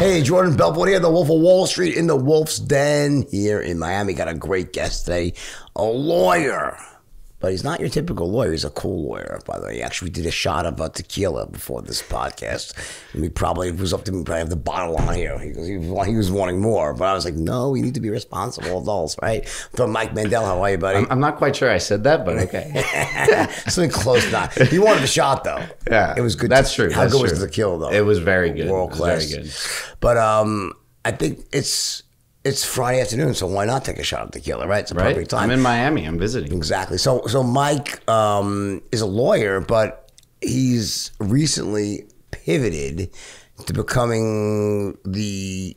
Hey, Jordan Belfort here, the Wolf of Wall Street in the Wolf's Den here in Miami. Got a great guest today, a lawyer. But he's not your typical lawyer. He's a cool lawyer, by the way. He actually did a shot of tequila before this podcast. And we probably, if it was up to me, probably have the bottle on here. He was wanting more. But I was like, no, we need to be responsible adults, right? From Mike Mandel, how are you, buddy? I'm not quite sure I said that, but okay. Something close not. He wanted the shot, though. Yeah. It was good. That's true. How good was the tequila, though? It was very good. World class. Very good. But I think it's Friday afternoon, so why not take a shot of tequila, right? It's a perfect time. I'm in Miami. I'm visiting. Exactly. So Mike is a lawyer, but he's recently pivoted to becoming the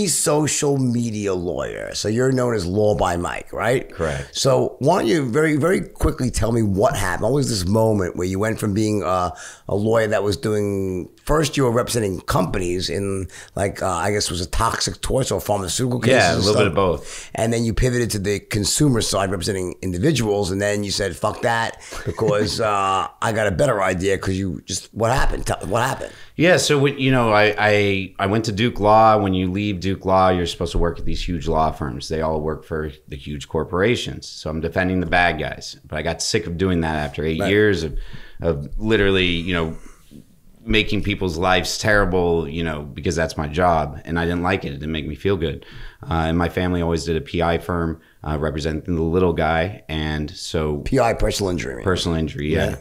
social media lawyer. So you're known as Law by Mike, right? Correct. So why don't you very, very quickly tell me what happened? What was this moment where you went from being a lawyer that was doing, first you were representing companies in like, I guess it was a toxic torts or pharmaceutical cases? Yeah, a little bit of both. And then you pivoted to the consumer side representing individuals. And then you said, fuck that, because I got a better idea because you just, what happened? What happened? Yeah, so I went to Duke Law. When you leave Duke Law, you're supposed to work at these huge law firms. They all work for the huge corporations. So I'm defending the bad guys. But I got sick of doing that after 8 years of literally, making people's lives terrible, because that's my job. And I didn't like it. It didn't make me feel good. And my family always did a PI firm representing the little guy. And so PI, personal injury. Personal injury, yeah.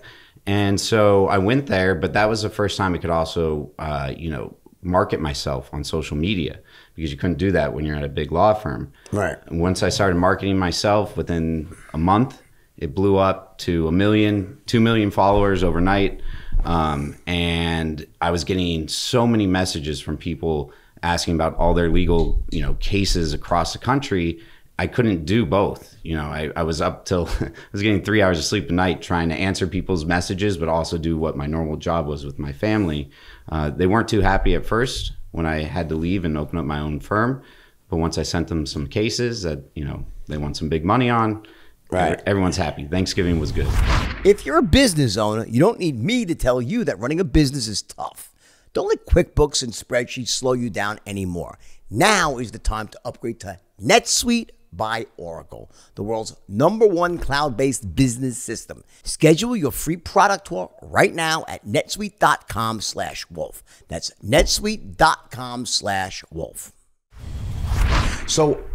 And so I went there, but that was the first time I could also, market myself on social media, because you couldn't do that when you're at a big law firm. Right. And once I started marketing myself, within a month, it blew up to 2 million followers overnight. And I was getting so many messages from people asking about all their legal, cases across the country. I couldn't do both. I was up till, I was getting 3 hours of sleep a night trying to answer people's messages, but also do what my normal job was with my family. They weren't too happy at first when I had to leave and open up my own firm. But once I sent them some cases that, they want some big money on, right, everyone's happy. Thanksgiving was good. If you're a business owner, you don't need me to tell you that running a business is tough. Don't let QuickBooks and spreadsheets slow you down anymore. Now is the time to upgrade to NetSuite by Oracle, the world's #1 cloud-based business system. Schedule your free product tour right now at netsuite.com/wolf. That's netsuite.com/wolf. So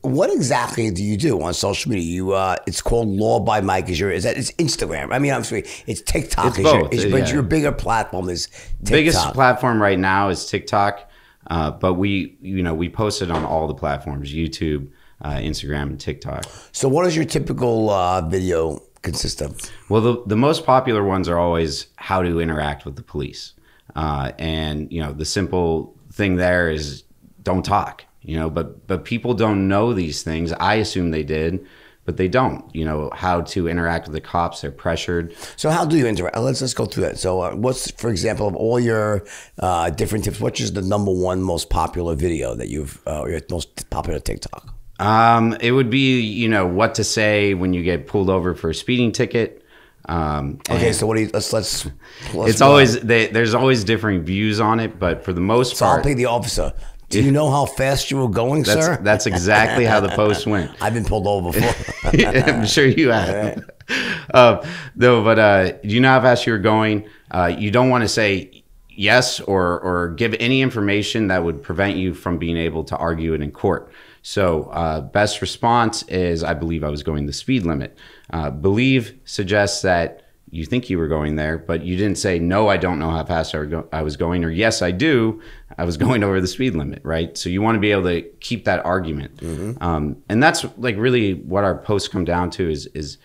what exactly do you do on social media? It's called Law by Mike. It's Instagram. I mean, I'm sorry, it's TikTok. It's both. But your bigger platform is TikTok. Biggest platform right now is TikTok. But we post it on all the platforms: YouTube, Instagram, and TikTok. So what does your typical video consist of? Well, the most popular ones are always how to interact with the police. And the simple thing there is don't talk, but people don't know these things. I assume they did, but they don't. How to interact with the cops. They're pressured. So how do you interact? Let's go through that. So what's, for example, of all your different tips, what's just the #1 most popular video that your most popular TikTok? It would be, what to say when you get pulled over for a speeding ticket. Okay, so what do you, let's it's always, there's always different views on it, but for the most part. So I'll pick the officer. Do you know how fast you were going, sir? That's exactly how the post went. I've been pulled over before. I'm sure you have. No, but you know how fast you were going. You don't want to say yes or give any information that would prevent you from being able to argue it in court. So best response is, I believe I was going the speed limit. Believe suggests that you think you were going there, but you didn't say, no, I don't know how fast I was going, or yes, I do. I was going over the speed limit, right? So you want to be able to keep that argument. Mm-hmm. And that's like really what our posts come down to is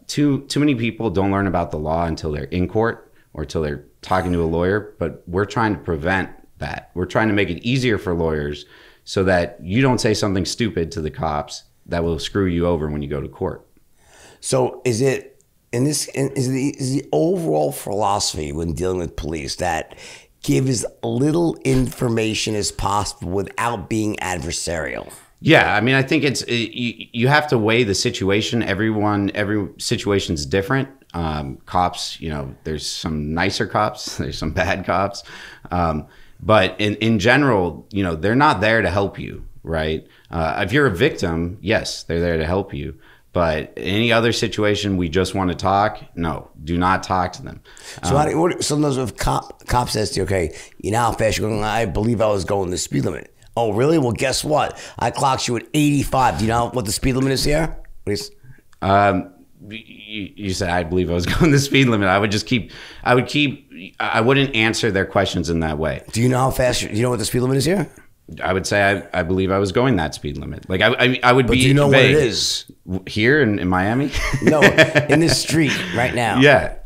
too many people don't learn about the law until they're in court or until they're talking to a lawyer, but we're trying to prevent that. We're trying to make it easier for lawyers so that you don't say something stupid to the cops that will screw you over when you go to court. So is the overall philosophy when dealing with police that give as little information as possible without being adversarial? Yeah, I mean, I think you have to weigh the situation. Every situation's different. Cops, there's some nicer cops, there's some bad cops. But in general, you know, they're not there to help you, right? If you're a victim, yes, they're there to help you. But any other situation, we just want to talk. No, do not talk to them. So sometimes if cop says to you, okay, you know how fast you're going? I believe I was going the speed limit. Oh, really? Well, guess what? I clocked you at 85. Do you know what the speed limit is here? Please. You said I believe I was going the speed limit. I wouldn't answer their questions in that way. Do you know how fast? Do you know what the speed limit is here? I would say I believe I was going that speed limit. Like I would But be. do you know vague. what it is? Here in Miami? No, in the street right now. Yeah.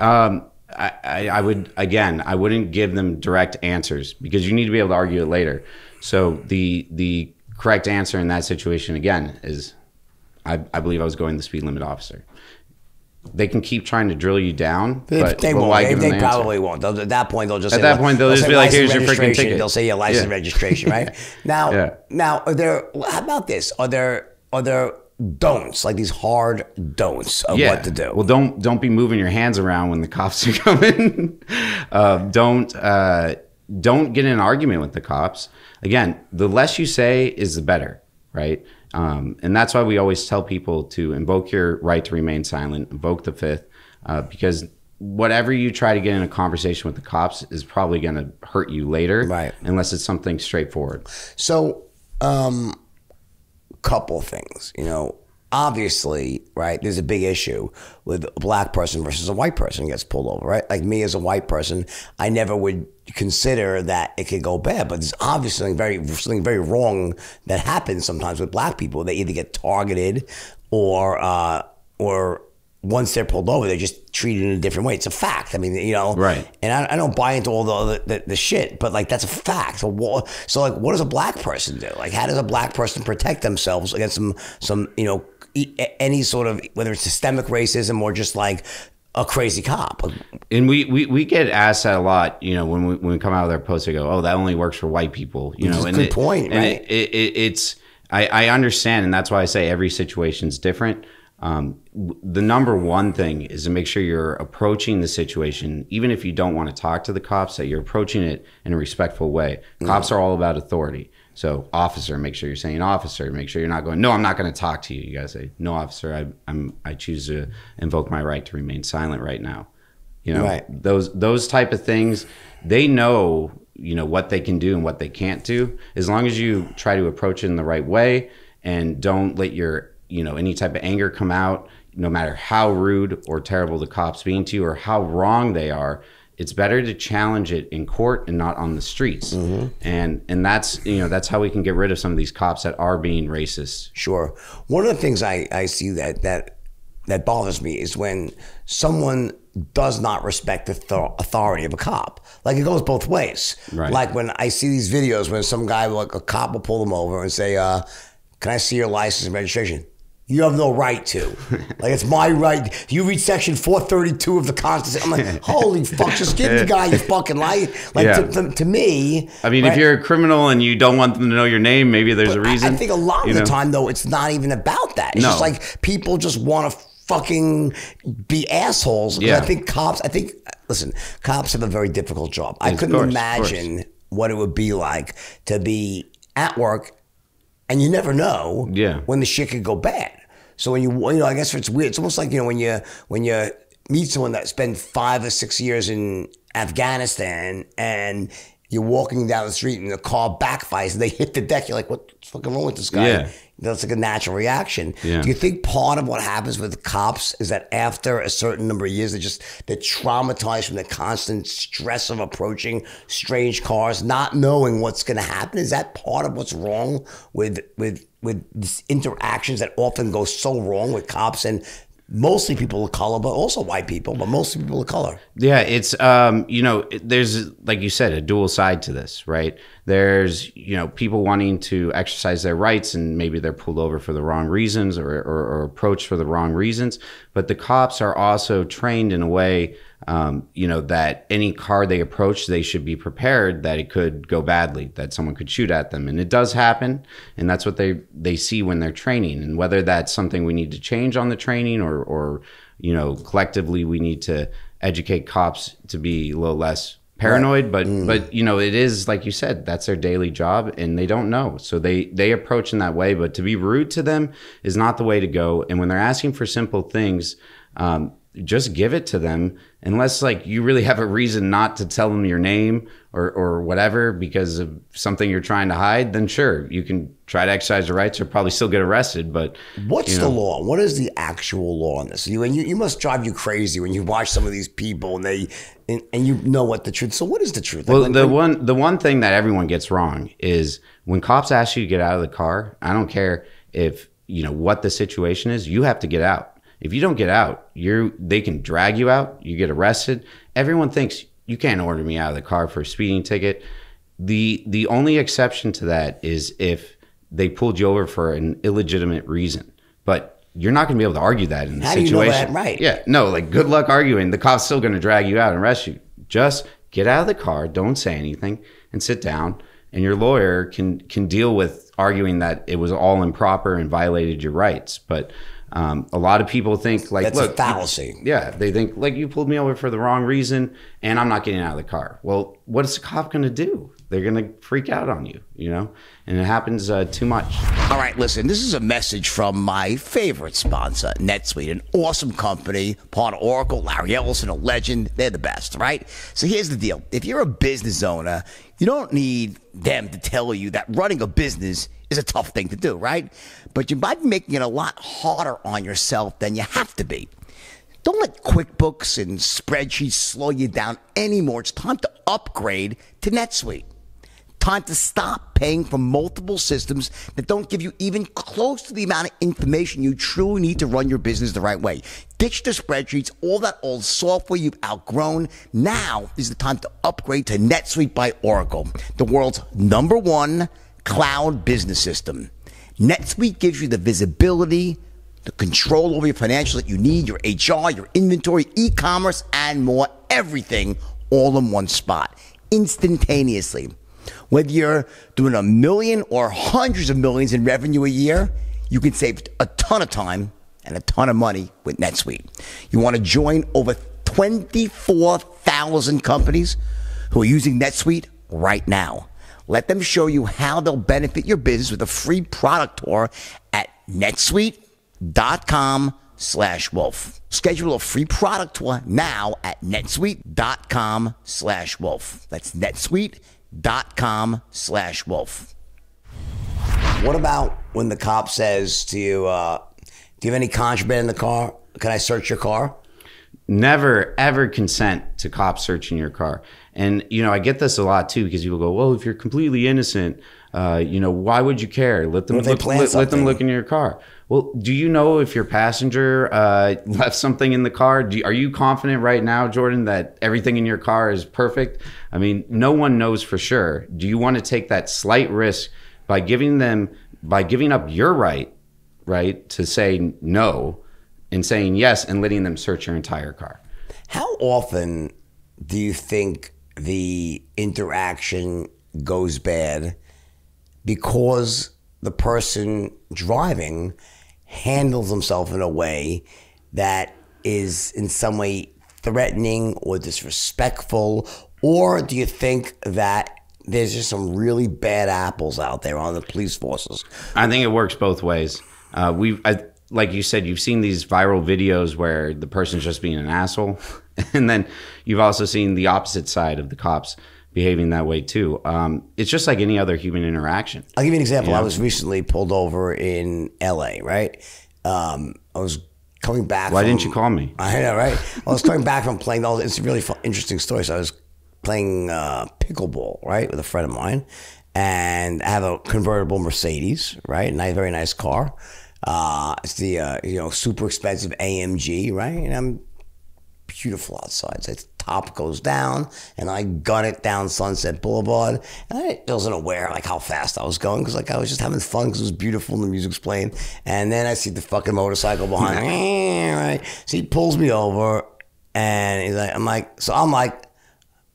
I would, again, I wouldn't give them direct answers because you need to be able to argue it later. So the correct answer in that situation, again, is I believe I was going the speed limit, officer. They can keep trying to drill you down, but they won't. Won't. They probably won't. At that point, they'll just at say, that point they'll just be like, "Here's your freaking ticket." They'll say your license registration, right? Now, are there? How about this? Are there don'ts, like these hard don'ts of what to do? Well, don't be moving your hands around when the cops are coming. Don't get in an argument with the cops. Again, the less you say is the better, right? And that's why we always tell people to invoke your right to remain silent, invoke the fifth, because whatever you try to get in a conversation with the cops is probably going to hurt you later, right? Unless it's something straightforward. So, couple things, you know. Obviously, right, there's a big issue with a black person versus a white person who gets pulled over, right? Like me as a white person, I never would consider that it could go bad, but there's obviously something very wrong that happens sometimes with black people. They either get targeted or once they're pulled over, they're just treated in a different way. It's a fact. I mean, you know, right? And I don't buy into all the shit, but like that's a fact. So like, what does a black person do? Like, how does a black person protect themselves against some you know, any sort of, whether it's systemic racism or just like a crazy cop? And we get asked that a lot, you know, when we come out with our posts, we go, "Oh, that only works for white people," you know. Good point, right? It's I understand, and that's why I say every situation's different. The number one thing is to make sure you're approaching the situation, even if you don't want to talk to the cops, that you're approaching it in a respectful way. Cops are all about authority. So, officer, make sure you're saying officer. Make sure you're not going, "No, I'm not going to talk to you." You got to say, "No, officer, I choose to invoke my right to remain silent right now." You know, right. Those type of things, they know, you know, what they can do and what they can't do. As long as you try to approach it in the right way and don't let your, you know, any type of anger come out, no matter how rude or terrible the cops being to you or how wrong they are. It's better to challenge it in court and not on the streets. And that's, you know, that's how we can get rid of some of these cops that are being racist. Sure. One of the things I see that bothers me is when someone does not respect the authority of a cop. Like, it goes both ways. Right. Like when I see these videos when some guy, like a cop, will pull them over and say, "Can I see your license and registration?" You have no right to. Like, it's my right. You read section 432 of the Constitution. I'm like, holy fuck, just give the guy your fucking life. Like, to me. I mean, right? If you're a criminal and you don't want them to know your name, maybe there's a reason. I think a lot of the time, though, it's not even about that. It's just like people just want to fucking be assholes. Yeah. Listen, cops have a very difficult job. I Of couldn't course, imagine what it would be like to be at work and you never know when the shit could go bad. So when you know, I guess it's weird. It's almost like, you know, when you meet someone that spent 5 or 6 years in Afghanistan and you're walking down the street and the car backfires and they hit the deck. You're like, what's fucking wrong with this guy? Yeah. That's like a natural reaction. Yeah. Do you think part of what happens with cops is that after a certain number of years, they're traumatized from the constant stress of approaching strange cars, not knowing what's going to happen? Is that part of what's wrong with these interactions that often go so wrong with cops and mostly people of color, but also white people, but mostly people of color? Yeah, it's, you know, there's, like you said, a dual side to this, right? There's, you know, people wanting to exercise their rights and maybe they're pulled over for the wrong reasons or approached for the wrong reasons. But the cops are also trained in a way, you know, that any car they approach, they should be prepared that it could go badly, that someone could shoot at them. And it does happen. And that's what they see when they're training. And whether that's something we need to change on the training or you know, collectively we need to educate cops to be a little less paranoid, but you know, it is like you said, that's their daily job, and they don't know, so they approach in that way. But to be rude to them is not the way to go. And when they're asking for simple things, just give it to them, unless like you really have a reason not to tell them your name or whatever because of something you're trying to hide. Then sure, you can try to exercise your rights or probably still get arrested. But what's the law? What is the actual law on this? You must drive you crazy when you watch some of these people and you know what the truth. So what is the truth? Well, the one thing that everyone gets wrong is when cops ask you to get out of the car. I don't care if you know what the situation is. You have to get out. If you don't get out, they can drag you out. You get arrested. Everyone thinks you can't order me out of the car for a speeding ticket. The only exception to that is if they pulled you over for an illegitimate reason. But you're not going to be able to argue that in the situation. How do you know that? Right. Yeah. No, like good luck arguing. The cop's still going to drag you out and arrest you. Just get out of the car. Don't say anything and sit down. And your lawyer can deal with arguing that it was all improper and violated your rights. But a lot of people think like, that's look, a fallacy. They think like you pulled me over for the wrong reason and I'm not getting out of the car. Well, what is the cop going to do? They're going to freak out on you, you know, and it happens too much. All right, listen, this is a message from my favorite sponsor, NetSuite, an awesome company, part of Oracle, Larry Ellison, a legend. They're the best, right? So here's the deal. If you're a business owner, you don't need them to tell you that running a business is a tough thing to do, right? But you might be making it a lot harder on yourself than you have to be. Don't let QuickBooks and spreadsheets slow you down anymore. It's time to upgrade to NetSuite. Time to stop paying for multiple systems that don't give you even close to the amount of information you truly need to run your business the right way. Ditch the spreadsheets, all that old software you've outgrown. Now is the time to upgrade to NetSuite by Oracle, the world's #1 cloud business system. NetSuite gives you the visibility, the control over your financials that you need, your HR, your inventory, e-commerce, and more. Everything all in one spot, instantaneously. Whether you're doing $1 million or hundreds of millions in revenue a year, you can save a ton of time and a ton of money with NetSuite. You want to join over 24,000 companies who are using NetSuite right now. Let them show you how they'll benefit your business with a free product tour at netsuite.com/wolf. Schedule a free product tour now at netsuite.com/wolf. That's netsuite.com/wolf. What about when the cop says to you, do you have any contraband in the car? Can I search your car? Never, ever consent to cops searching your car. And, you know, I get this a lot too, because people go, well, if you're completely innocent, you know, why would you care? Let them look in your car. Well, do you know if your passenger left something in the car? Are you confident right now, Jordan, that everything in your car is perfect? I mean, no one knows for sure. Do you want to take that slight risk by giving up your right to say no and saying yes and letting them search your entire car? How often do you think the interaction goes bad because the person driving handles himself in a way that is in some way threatening or disrespectful? Or do you think that there's just some really bad apples out there on the police forces? I think it works both ways. Like you said, you've seen these viral videos where the person's just being an asshole. And then you've also seen the opposite side of the cops behaving that way too. It's just like any other human interaction. I'll give you an example. I was recently pulled over in LA, right? I was coming back. Why didn't you call me? I know, right? I was coming back from playing it's a really interesting story. So I was playing pickleball, right, with a friend of mine. And I have a convertible Mercedes, right? Very nice car. It's the super expensive AMG, right? And I'm beautiful outside. So the top goes down, and I gun it down Sunset Boulevard. And I wasn't aware like how fast I was going because I was just having fun because it was beautiful and the music's playing. And then I see the fucking motorcycle behind me, right? So he pulls me over, and I'm like,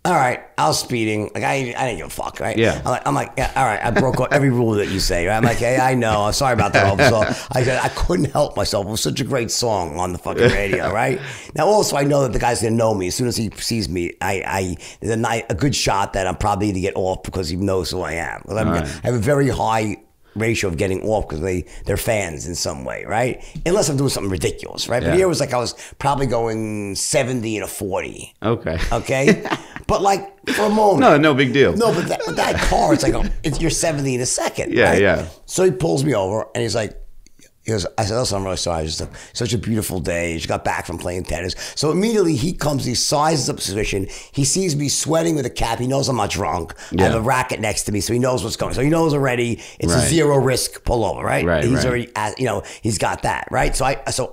all right, I was speeding. Like I didn't give a fuck, right? Yeah. I'm like, yeah, all right. I broke every rule that you say, right? I'm like, hey, I know. I'm sorry about that, officer. I said I couldn't help myself. It was such a great song on the fucking radio, right? Now, also, I know that the guy's gonna know me as soon as he sees me. There's a good shot that I'm probably gonna get off because he knows who I am. I have a very high ratio of getting off because they're fans in some way, right? Unless I'm doing something ridiculous, right? But here it was like I was probably going 70 and a 40. Okay. But like for a moment, no big deal. no, but that car, it's like you're 70 in a second. Yeah, right? yeah. So he pulls me over and he's like, I said, listen, I'm really sorry. It's just such a beautiful day. Just got back from playing tennis. So immediately he comes, he sizes up the situation. He sees me sweating with a cap. He knows I'm not drunk. I have a racket next to me, so he knows what's going on. So he knows already it's a zero risk pullover, right? He's already, he's got that, right? So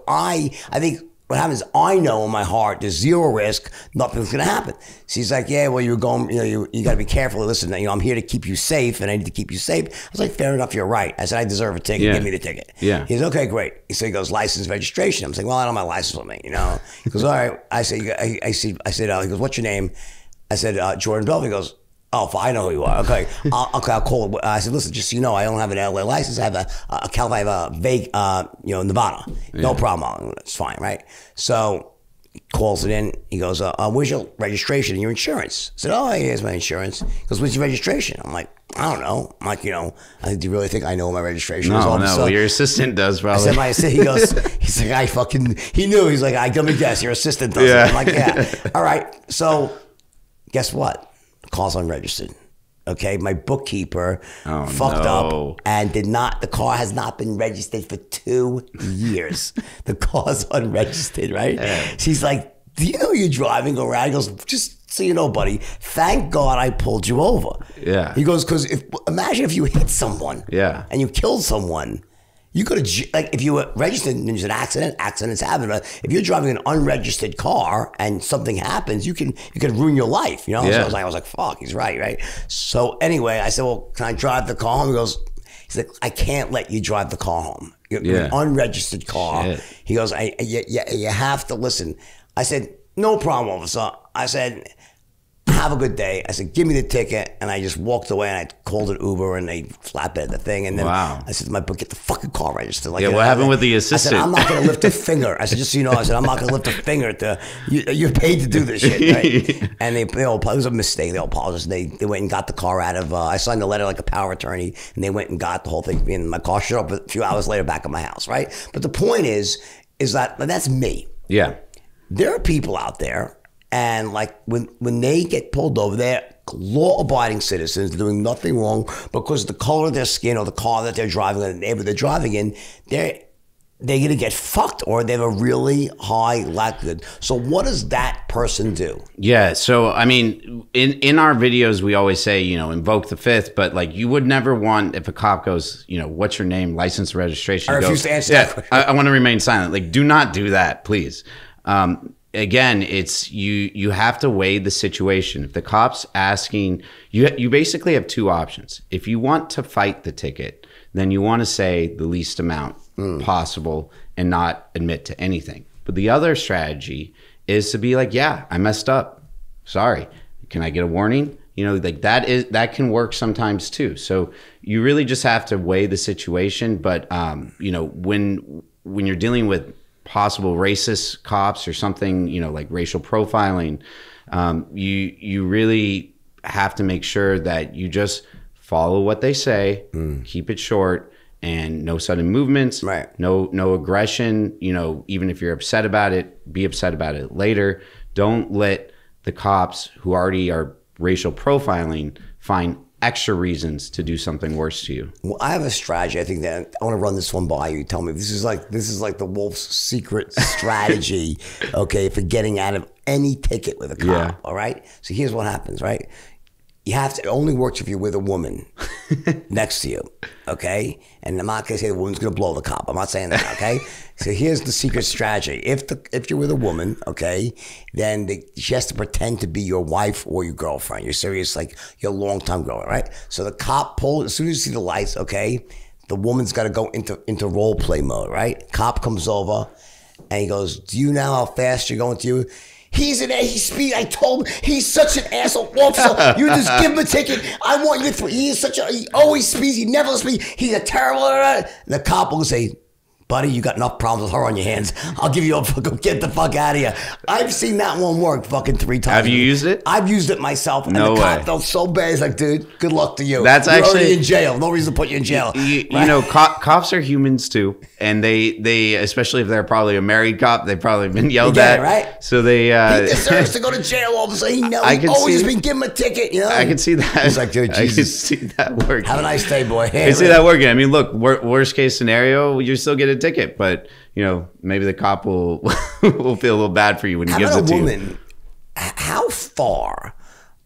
I think what happens, I know in my heart, there's zero risk, nothing's gonna happen. So he's like, yeah, well, you're going, you gotta be careful. Listen, I'm here to keep you safe and I need to keep you safe. I was like, fair enough, you're right. I said, I deserve a ticket, give me the ticket. Yeah. He's okay, great. So he goes, license, registration. I'm saying, well, I don't have my license with me, He goes, all right. I said, he goes, what's your name? I said, Jordan Belvin. He goes, oh, I know who you are. Okay, I'll call. I said, listen, just so you know, I don't have an LA license. I have I have a vague, Nevada. No problem. It's fine, right? So he calls it in. He goes, where's your registration and your insurance? I said, oh, here's my insurance. He goes, what's your registration? I'm like, I don't know. I'm like, do you really think I know what my registration is? No, your assistant does probably. I said, my assistant, he's like, he knew. He's like, let me guess, your assistant does it. I'm like, yeah. All right. So guess what? Car's unregistered. Okay, my bookkeeper fucked up and the car has not been registered for 2 years. The car's unregistered, right? Yeah. She's like, do you know you're driving around? He goes, just so you know, buddy, thank God I pulled you over. Yeah. He goes, because imagine if you hit someone and you killed someone. You could have, like, if you were registered and there's an accidents happen. But if you're driving an unregistered car and something happens, you can ruin your life, Yeah. So I was like, fuck, he's right. So anyway, I said, well, can I drive the car home? He's like, I can't let you drive the car home. You're an unregistered car. Shit. He goes, you have to listen. I said, no problem, officer. I said, have a good day. I said, give me the ticket. And I just walked away and I called an Uber and they flatbed the thing. And then I said to my book, get the fucking car registered. Like, what happened with the assistant? I said, I'm not going to lift a finger. I said, just so you know, I'm not going to lift a finger you're paid to do this shit, right? And it was a mistake. They all apologized. They went and got the car out of, I signed the letter like a power attorney and they went and got the whole thing. And my car showed up a few hours later back at my house, right? But the point is that's me. Yeah. There are people out there. And like when they get pulled over, they're law-abiding citizens doing nothing wrong because the color of their skin or the car that they're driving or the neighborhood they're driving in, they're going to get fucked or they have a really high likelihood. So what does that person do? Yeah. So, I mean, in our videos, we always say, invoke the fifth, but like you would never want if a cop goes, what's your name, license, registration? I refuse to answer that question. I want to remain silent. Like, do not do that, please. Again, it's you have to weigh the situation. If the cop's asking, you basically have two options. If you want to fight the ticket, then you want to say the least amount possible and not admit to anything. But the other strategy is to be like, yeah, I messed up. Sorry. Can I get a warning? Like that can work sometimes too. So you really just have to weigh the situation. But when you're dealing with possible racist cops or something, like racial profiling, you really have to make sure that you just follow what they say, keep it short, and no sudden movements, right? No aggression. Even if you're upset about it, be upset about it later. Don't let the cops who already are racial profiling find extra reasons to do something worse to you. Well, I have a strategy. I think that I want to run this one by you. Tell me, this is like the Wolf's secret strategy, okay, for getting out of any ticket with a cop. Yeah. All right. So here's what happens, right? You have to, it only works if you're with a woman next to you, okay? And I'm not gonna say the woman's gonna blow the cop. I'm not saying that, okay? So here's the secret strategy. If you're with a woman, okay, then she has to pretend to be your wife or your girlfriend. You're serious, like your longtime girlfriend, right? So the cop pulls, as soon as you see the lights, okay, the woman's got to go into role play mode, right? Cop comes over and he goes, "Do you know how fast you're going to you?" He's speed. I told him he's such an asshole officer. You just give him a ticket. I want you to. He always speeds. He never speeds. He's a terrible. The cop will say, buddy, you got enough problems with her on your hands. I'll give you get the fuck out of here. I've seen that one work fucking 3 times. Have you used it? I've used it myself. And No the way. cop felt so bad. He's like, dude, good luck to you. That's You're actually already in jail. No reason to put you in jail. You know, cops are humans too, and they especially if they're probably a married cop, they've probably been yelled at, right? So they he deserves to go to jail. All of a sudden, he knows. He's always been given a ticket. You know, I can see that. He's like, dude, Jesus. I can see that working. Have a nice day, boy. I can see that working. I mean, look, worst case scenario, you still get a ticket, but you know, maybe the cop will will feel a little bad for you when he gives it to you. How far,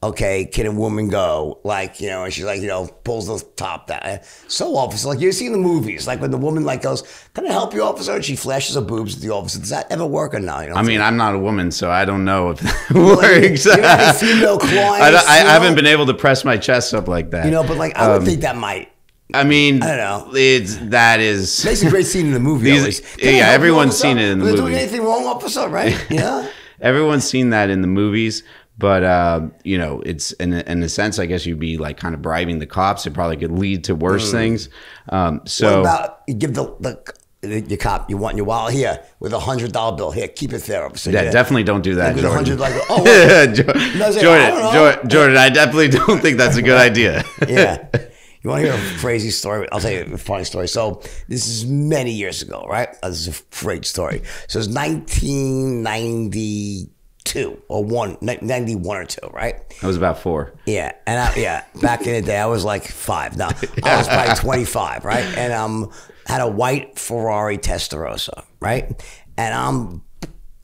okay, can a woman go? Like, you know, and she's like, you know, pulls the top down. So, officer, like you see in the movies, like when the woman like goes, "Can I help you, officer?" And she flashes her boobs at the officer. Does that ever work or not? You know I mean, I'm not a woman, so I don't know if that like, works. You know, female clients, I haven't been able to press my chest up like that. You know, but like I would think that might. I mean, I don't know. Makes a great scene in the movie. Yeah, everyone's seen it in the movie. Doing anything wrong, officer? Right? Yeah. Everyone's seen that in the movies, but you know, it's in a sense, I guess you'd be like kind of bribing the cops. It probably could lead to worse things. So, what about you give the cop, you want your wallet here with $100 bill here, keep it there. So yeah, definitely don't do that, Jordan. Jordan, I definitely don't think that's a good idea. Yeah. You want to hear a crazy story? I'll tell you a funny story. So this is many years ago, right? This is a great story. So it's 1992 or 91 or 2, right? I was about 4. Yeah, and back in the day, I was like 5. No, I was probably 25, right? And had a white Ferrari Testarossa, right? And I'm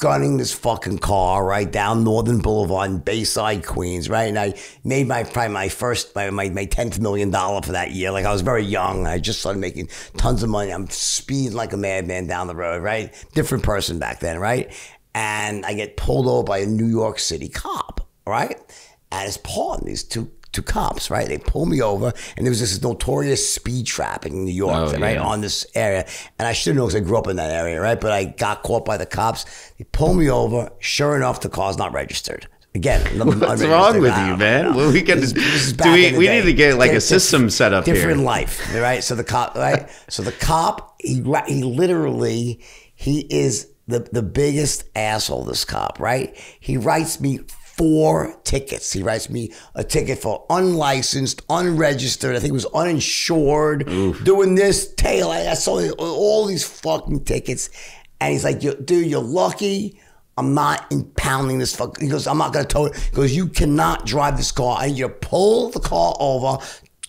gunning this fucking car right down Northern Boulevard in Bayside, Queens, right? And I made my 10th $1 million for that year. Like I was very young. I just started making tons of money. I'm speeding like a madman down the road, right? Different person back then, right? And I get pulled over by a New York City cop, right? And it's pardon these two cops, right? They pull me over, and there was this notorious speed trap in New York, right, on this area. And I should know because I grew up in that area, right? But I got caught by the cops. They pull me over. Sure enough, the car's not registered. Again, what's wrong with you, man? Well, we can. We need to get like a system set up different here. Different life, right? So the cop, right? So the cop, he literally, he is the biggest asshole. This cop, right? He writes me 4 tickets. He writes me a ticket for unlicensed, unregistered, I think it was uninsured, doing this, tail. I saw all these fucking tickets. And he's like, dude, you're lucky I'm not impounding this fuck. He goes, I'm not going to tow it. He goes, you cannot drive this car. I need you to pull the car over,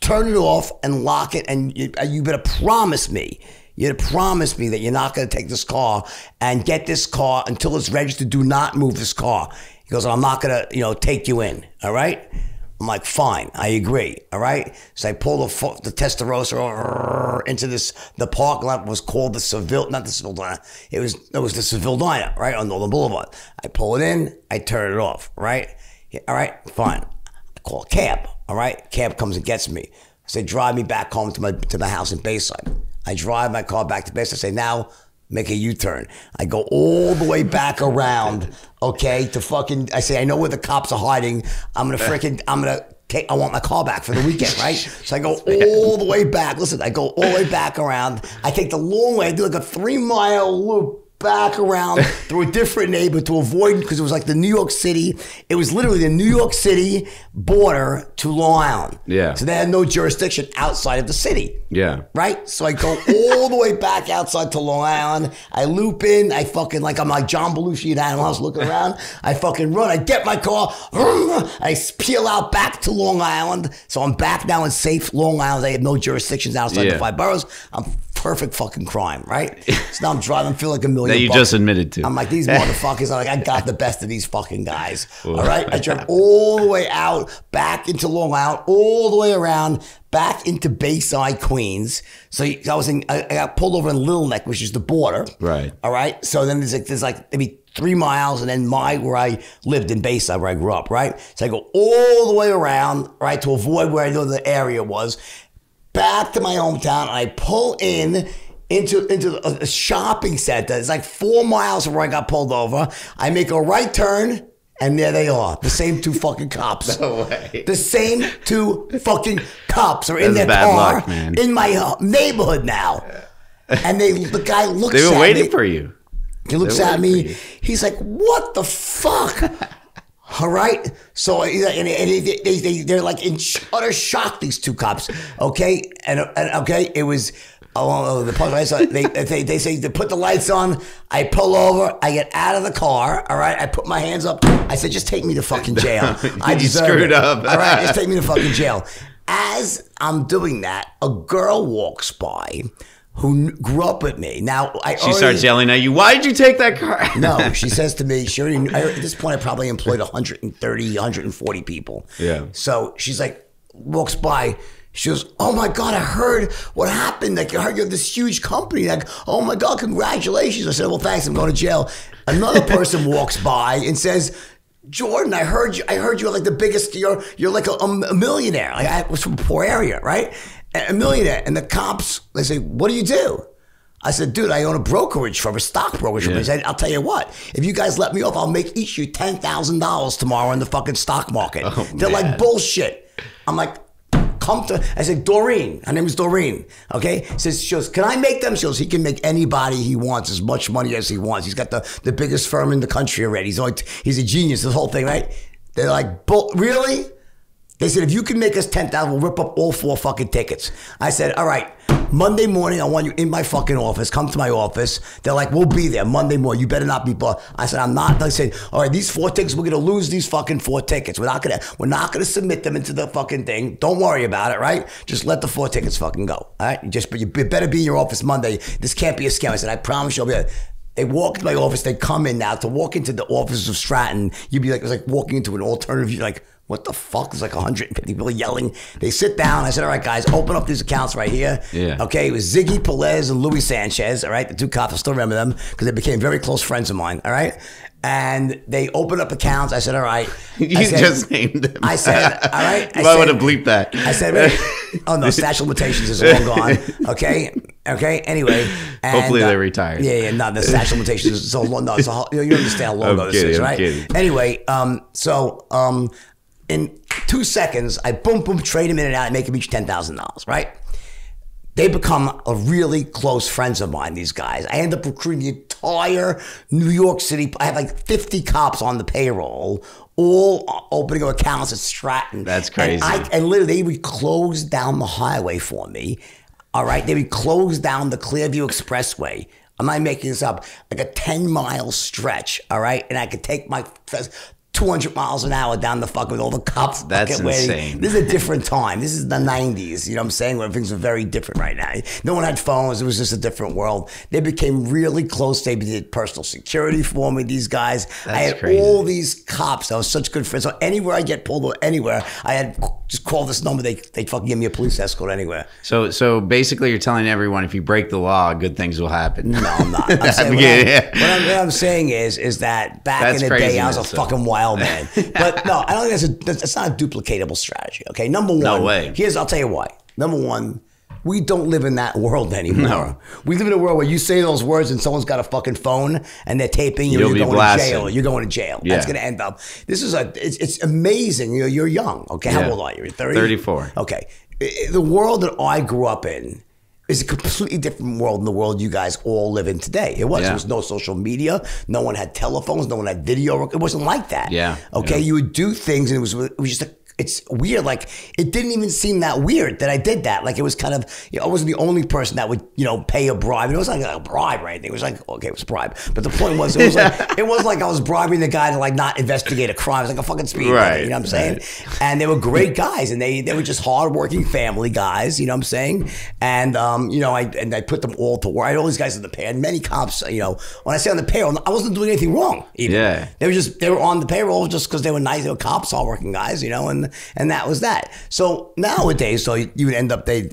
turn it off, and lock it. And you better promise me. You had to promise me that you're not going to take this car and get this car until it's registered. Do not move this car. He goes, I'm not going to, take you in. All right. I'm like, fine, I agree. All right. So I pull the Testarossa into the parking lot was called the Seville, not the Seville Diner. It was the Seville Diner, right, on Northern Boulevard. I pull it in, I turn it off, right? All right, fine. I call a cab, all right? Cab comes and gets me. So they drive me back home to my house in Bayside. I drive my car back to Bayside. I say, now make a U-turn. I go all the way back around, okay, I say, I know where the cops are hiding. I want my car back for the weekend, right? So I go all the way back. Listen, I go all the way back around. I take the long way. I do like a 3-mile loop back around through a different neighborhood to avoid, because it was like the New York City. It was literally the New York City border to Long Island. Yeah. So they had no jurisdiction outside of the city. Yeah. Right? So I go all the way back outside to Long Island. I loop in. I fucking, like I'm like John Belushi at Animal House looking around. I fucking run. I get my car. I peel out back to Long Island. So I'm back now in safe Long Island. They have no jurisdictions outside the 5 boroughs. I'm perfect fucking crime, right? So now I'm driving, feel like $1 million. That you just admitted to. I'm like, these motherfuckers are like, I got the best of these fucking guys. All right? I drove all the way out, back into Long Island, all the way around, back into Bayside, Queens. So I got pulled over in Little Neck, which is the border. Right. All right? So then there's like maybe 3 miles, and then where I lived in Bayside, where I grew up, right? So I go all the way around, right, to avoid where I know the area was, back to my hometown, and I pull in into a shopping center. It's like 4 miles from where I got pulled over. I make a right turn, and there they are. The same 2 fucking cops. No way. The same 2 fucking cops are in their bad car luck, man. in my neighborhood now. And the guy looks at me. They were waiting for you. He looks at me. He's like, what the fuck? All right. So they're like in utter shock, these 2 cops. Okay. And okay, it was the lights. They say to put the lights on. I pull over. I get out of the car. All right. I put my hands up. I said, just take me to fucking jail. I You screwed up. All right. Just take me to fucking jail. As I'm doing that, a girl walks by who grew up with me. Now, She starts yelling at you, why'd you take that car? No, she says to me, she already, at this point, I probably employed 130, 140 people. Yeah. So she's like, walks by, she goes, oh my God, I heard what happened. Like, I heard you have this huge company. Like, oh my God, congratulations. I said, well, thanks, I'm going to jail. Another person walks by and says, Jordan, I heard you're like the biggest, you're like a millionaire. Like, I was from a poor area, right? A millionaire. And the cops, they say, what do you do? I said, dude, I own a brokerage firm, a stock brokerage firm. He said, I'll tell you what, if you guys let me off, I'll make each you $10,000 tomorrow in the fucking stock market. They're like, bullshit. I'm like, I said, Doreen. Her name is Doreen. Okay? She goes, can I make them? She goes, he can make anybody he wants, as much money as he wants. He's got the biggest firm in the country already. He's a genius, this whole thing, right? They're like, really? They said, if you can make us 10,000, we'll rip up all 4 fucking tickets. I said, all right, Monday morning, I want you in my fucking office. Come to my office. They're like, we'll be there Monday morning. You better not be bought. I said, I'm not. They said, all right, these 4 tickets, we're going to lose these fucking 4 tickets. We're not going to submit them into the fucking thing. Don't worry about it, right? Just let the 4 tickets fucking go. All right? But you better be in your office Monday. This can't be a scam. I said, I promise you I'll be there. They walk into my office. They come in now. To walk into the office of Stratton, you'd be like, it was like walking into an alternative. You're like, what the fuck? There's like 150 people yelling. They sit down. I said, all right, guys, open up these accounts right here. Yeah. Okay, it was Ziggy Pelez and Louis Sanchez, all right? The 2 cops, I still remember them because they became very close friends of mine, all right? And they opened up accounts. I said, all right. Just named them. I said, all right. I would have bleeped that. I said, oh no, statute of limitations is long gone. Okay. Anyway. And, hopefully they retired. Yeah. No, the statute of limitations is so long. No, it's you understand how long ago this is, right? Anyway, in 2 seconds, I boom, trade him in and out and make him each $10,000, right? They become a really close friends of mine, these guys. I end up recruiting the entire New York City. I have like 50 cops on the payroll, all opening up accounts at Stratton. That's crazy. And literally, they would close down the highway for me. All right? They would close down the Clearview Expressway. I'm not making this up. Like a 10-mile stretch, all right? And I could take my 200 miles an hour down the fuck with all the cops. That's insane. This is a different time. This is the 90s. You know what I'm saying? Where things were very different right now. No one had phones. It was just a different world. They became really close. They did personal security for me, these guys. I had crazy. all these cops. I was such good friends. So anywhere I get pulled or anywhere, I had just call this number. They fucking give me a police escort anywhere. So basically you're telling everyone if you break the law, good things will happen. No, I'm not. I'm saying, what I'm saying is that back in the day, I was a fucking wild man. But no, I don't think that's not a duplicatable strategy. Okay, number one. No way. I'll tell you why. Number one, we don't live in that world anymore. No. We live in a world where you say those words and someone's got a fucking phone and they're taping you. You're going blasted. to jail. You're going to jail. Yeah. That's going to end up. It's amazing. You're young. Okay, how old are you? 30? 34. Okay, the world that I grew up in is a completely different world than the world you guys all live in today. It was. Yeah. There was no social media. No one had telephones. No one had video. It wasn't like that. Yeah. Okay. Yeah. You would do things, and it was just it's weird. Like, it didn't even seem that weird that I did that. Like, it was kind of, I wasn't the only person that would, pay a bribe. It wasn't like a bribe or anything. It was like, okay, it was a bribe. But the point was, it was like I was bribing the guy to like not investigate a crime. It was like a fucking speed ticket, you know what I'm saying? Right. And they were great guys, and they were just hardworking family guys, you know what I'm saying? And, I put them all to work. I had all these guys in the payroll, and many cops, when I say on the payroll, I wasn't doing anything wrong even. Yeah. They were on the payroll just because they were nice. They were cops, hardworking guys, and and that was that. So nowadays, so you would end up, they,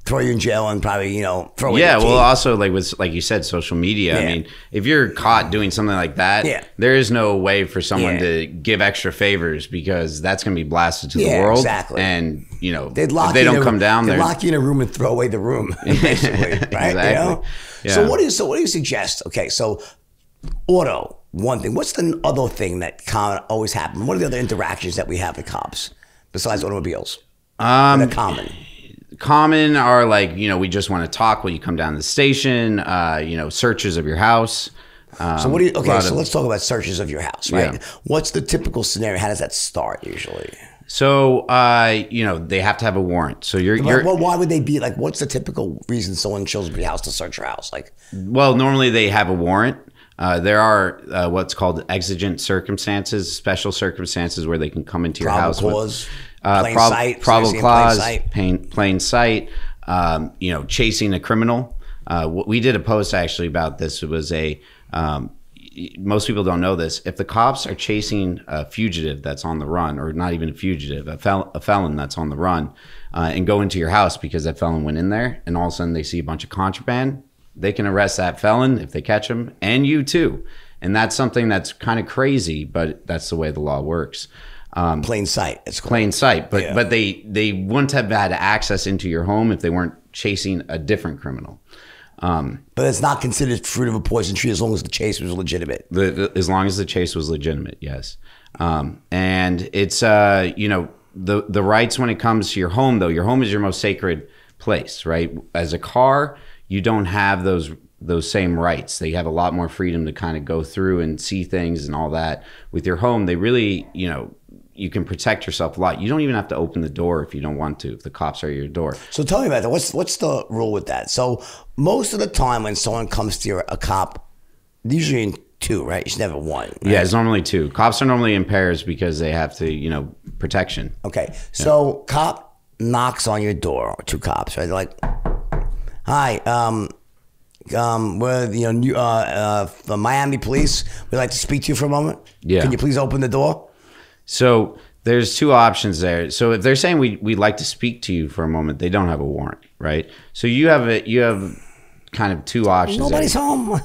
throw you in jail and probably, throw away the key. Well, also like you said, social media. I mean, if you're caught doing something like that, there is no way for someone to give extra favors, because that's going to be blasted to the world. Exactly. And if they don't come down there, they'd lock you in a room and throw away the room, basically, right? Exactly. Yeah. So what do you suggest? Okay, so auto, one thing. What's the other thing that always happens? What are the other interactions that we have with cops besides automobiles? They're common. Common are like, we just want to talk when you come down to the station, searches of your house. So let's talk about searches of your house, right? Yeah. What's the typical scenario? How does that start usually? So, they have to have a warrant. So why would they be like, what's the typical reason someone shows up at your house to search your house? Like, well, normally they have a warrant. There are what's called exigent circumstances, special circumstances where they can come into your house. Probable cause, plain sight, chasing a criminal. We did a post actually about this. It was most people don't know this. If the cops are chasing a fugitive that's on the run, or not even a fugitive, a felon that's on the run, and go into your house because that felon went in there, and all of a sudden they see a bunch of contraband, they can arrest that felon if they catch him, and you too. And that's something that's kind of crazy, but that's the way the law works. Plain sight. It's plain sight, but they wouldn't have had access into your home if they weren't chasing a different criminal. But it's not considered fruit of a poison tree as long as the chase was legitimate. As long as the chase was legitimate, yes. And it's the rights when it comes to your home, though. Your home is your most sacred place, right? As a car, you don't have those same rights. They have a lot more freedom to kind of go through and see things and all that. With your home, they really, you can protect yourself a lot. You don't even have to open the door if you don't want to, if the cops are at your door. So tell me about that. What's the rule with that? So most of the time when someone comes to a cop, usually in two, right? It's never one. Right? Yeah, it's normally two. Cops are normally in pairs because they have to, protection. Okay. So cop knocks on your door, or two cops, right? They're like, hi, we're the Miami police. We'd like to speak to you for a moment. Yeah. Can you please open the door? So there's two options there. So if they're saying we'd like to speak to you for a moment, they don't have a warrant, right? So you have kind of two options. Nobody's home.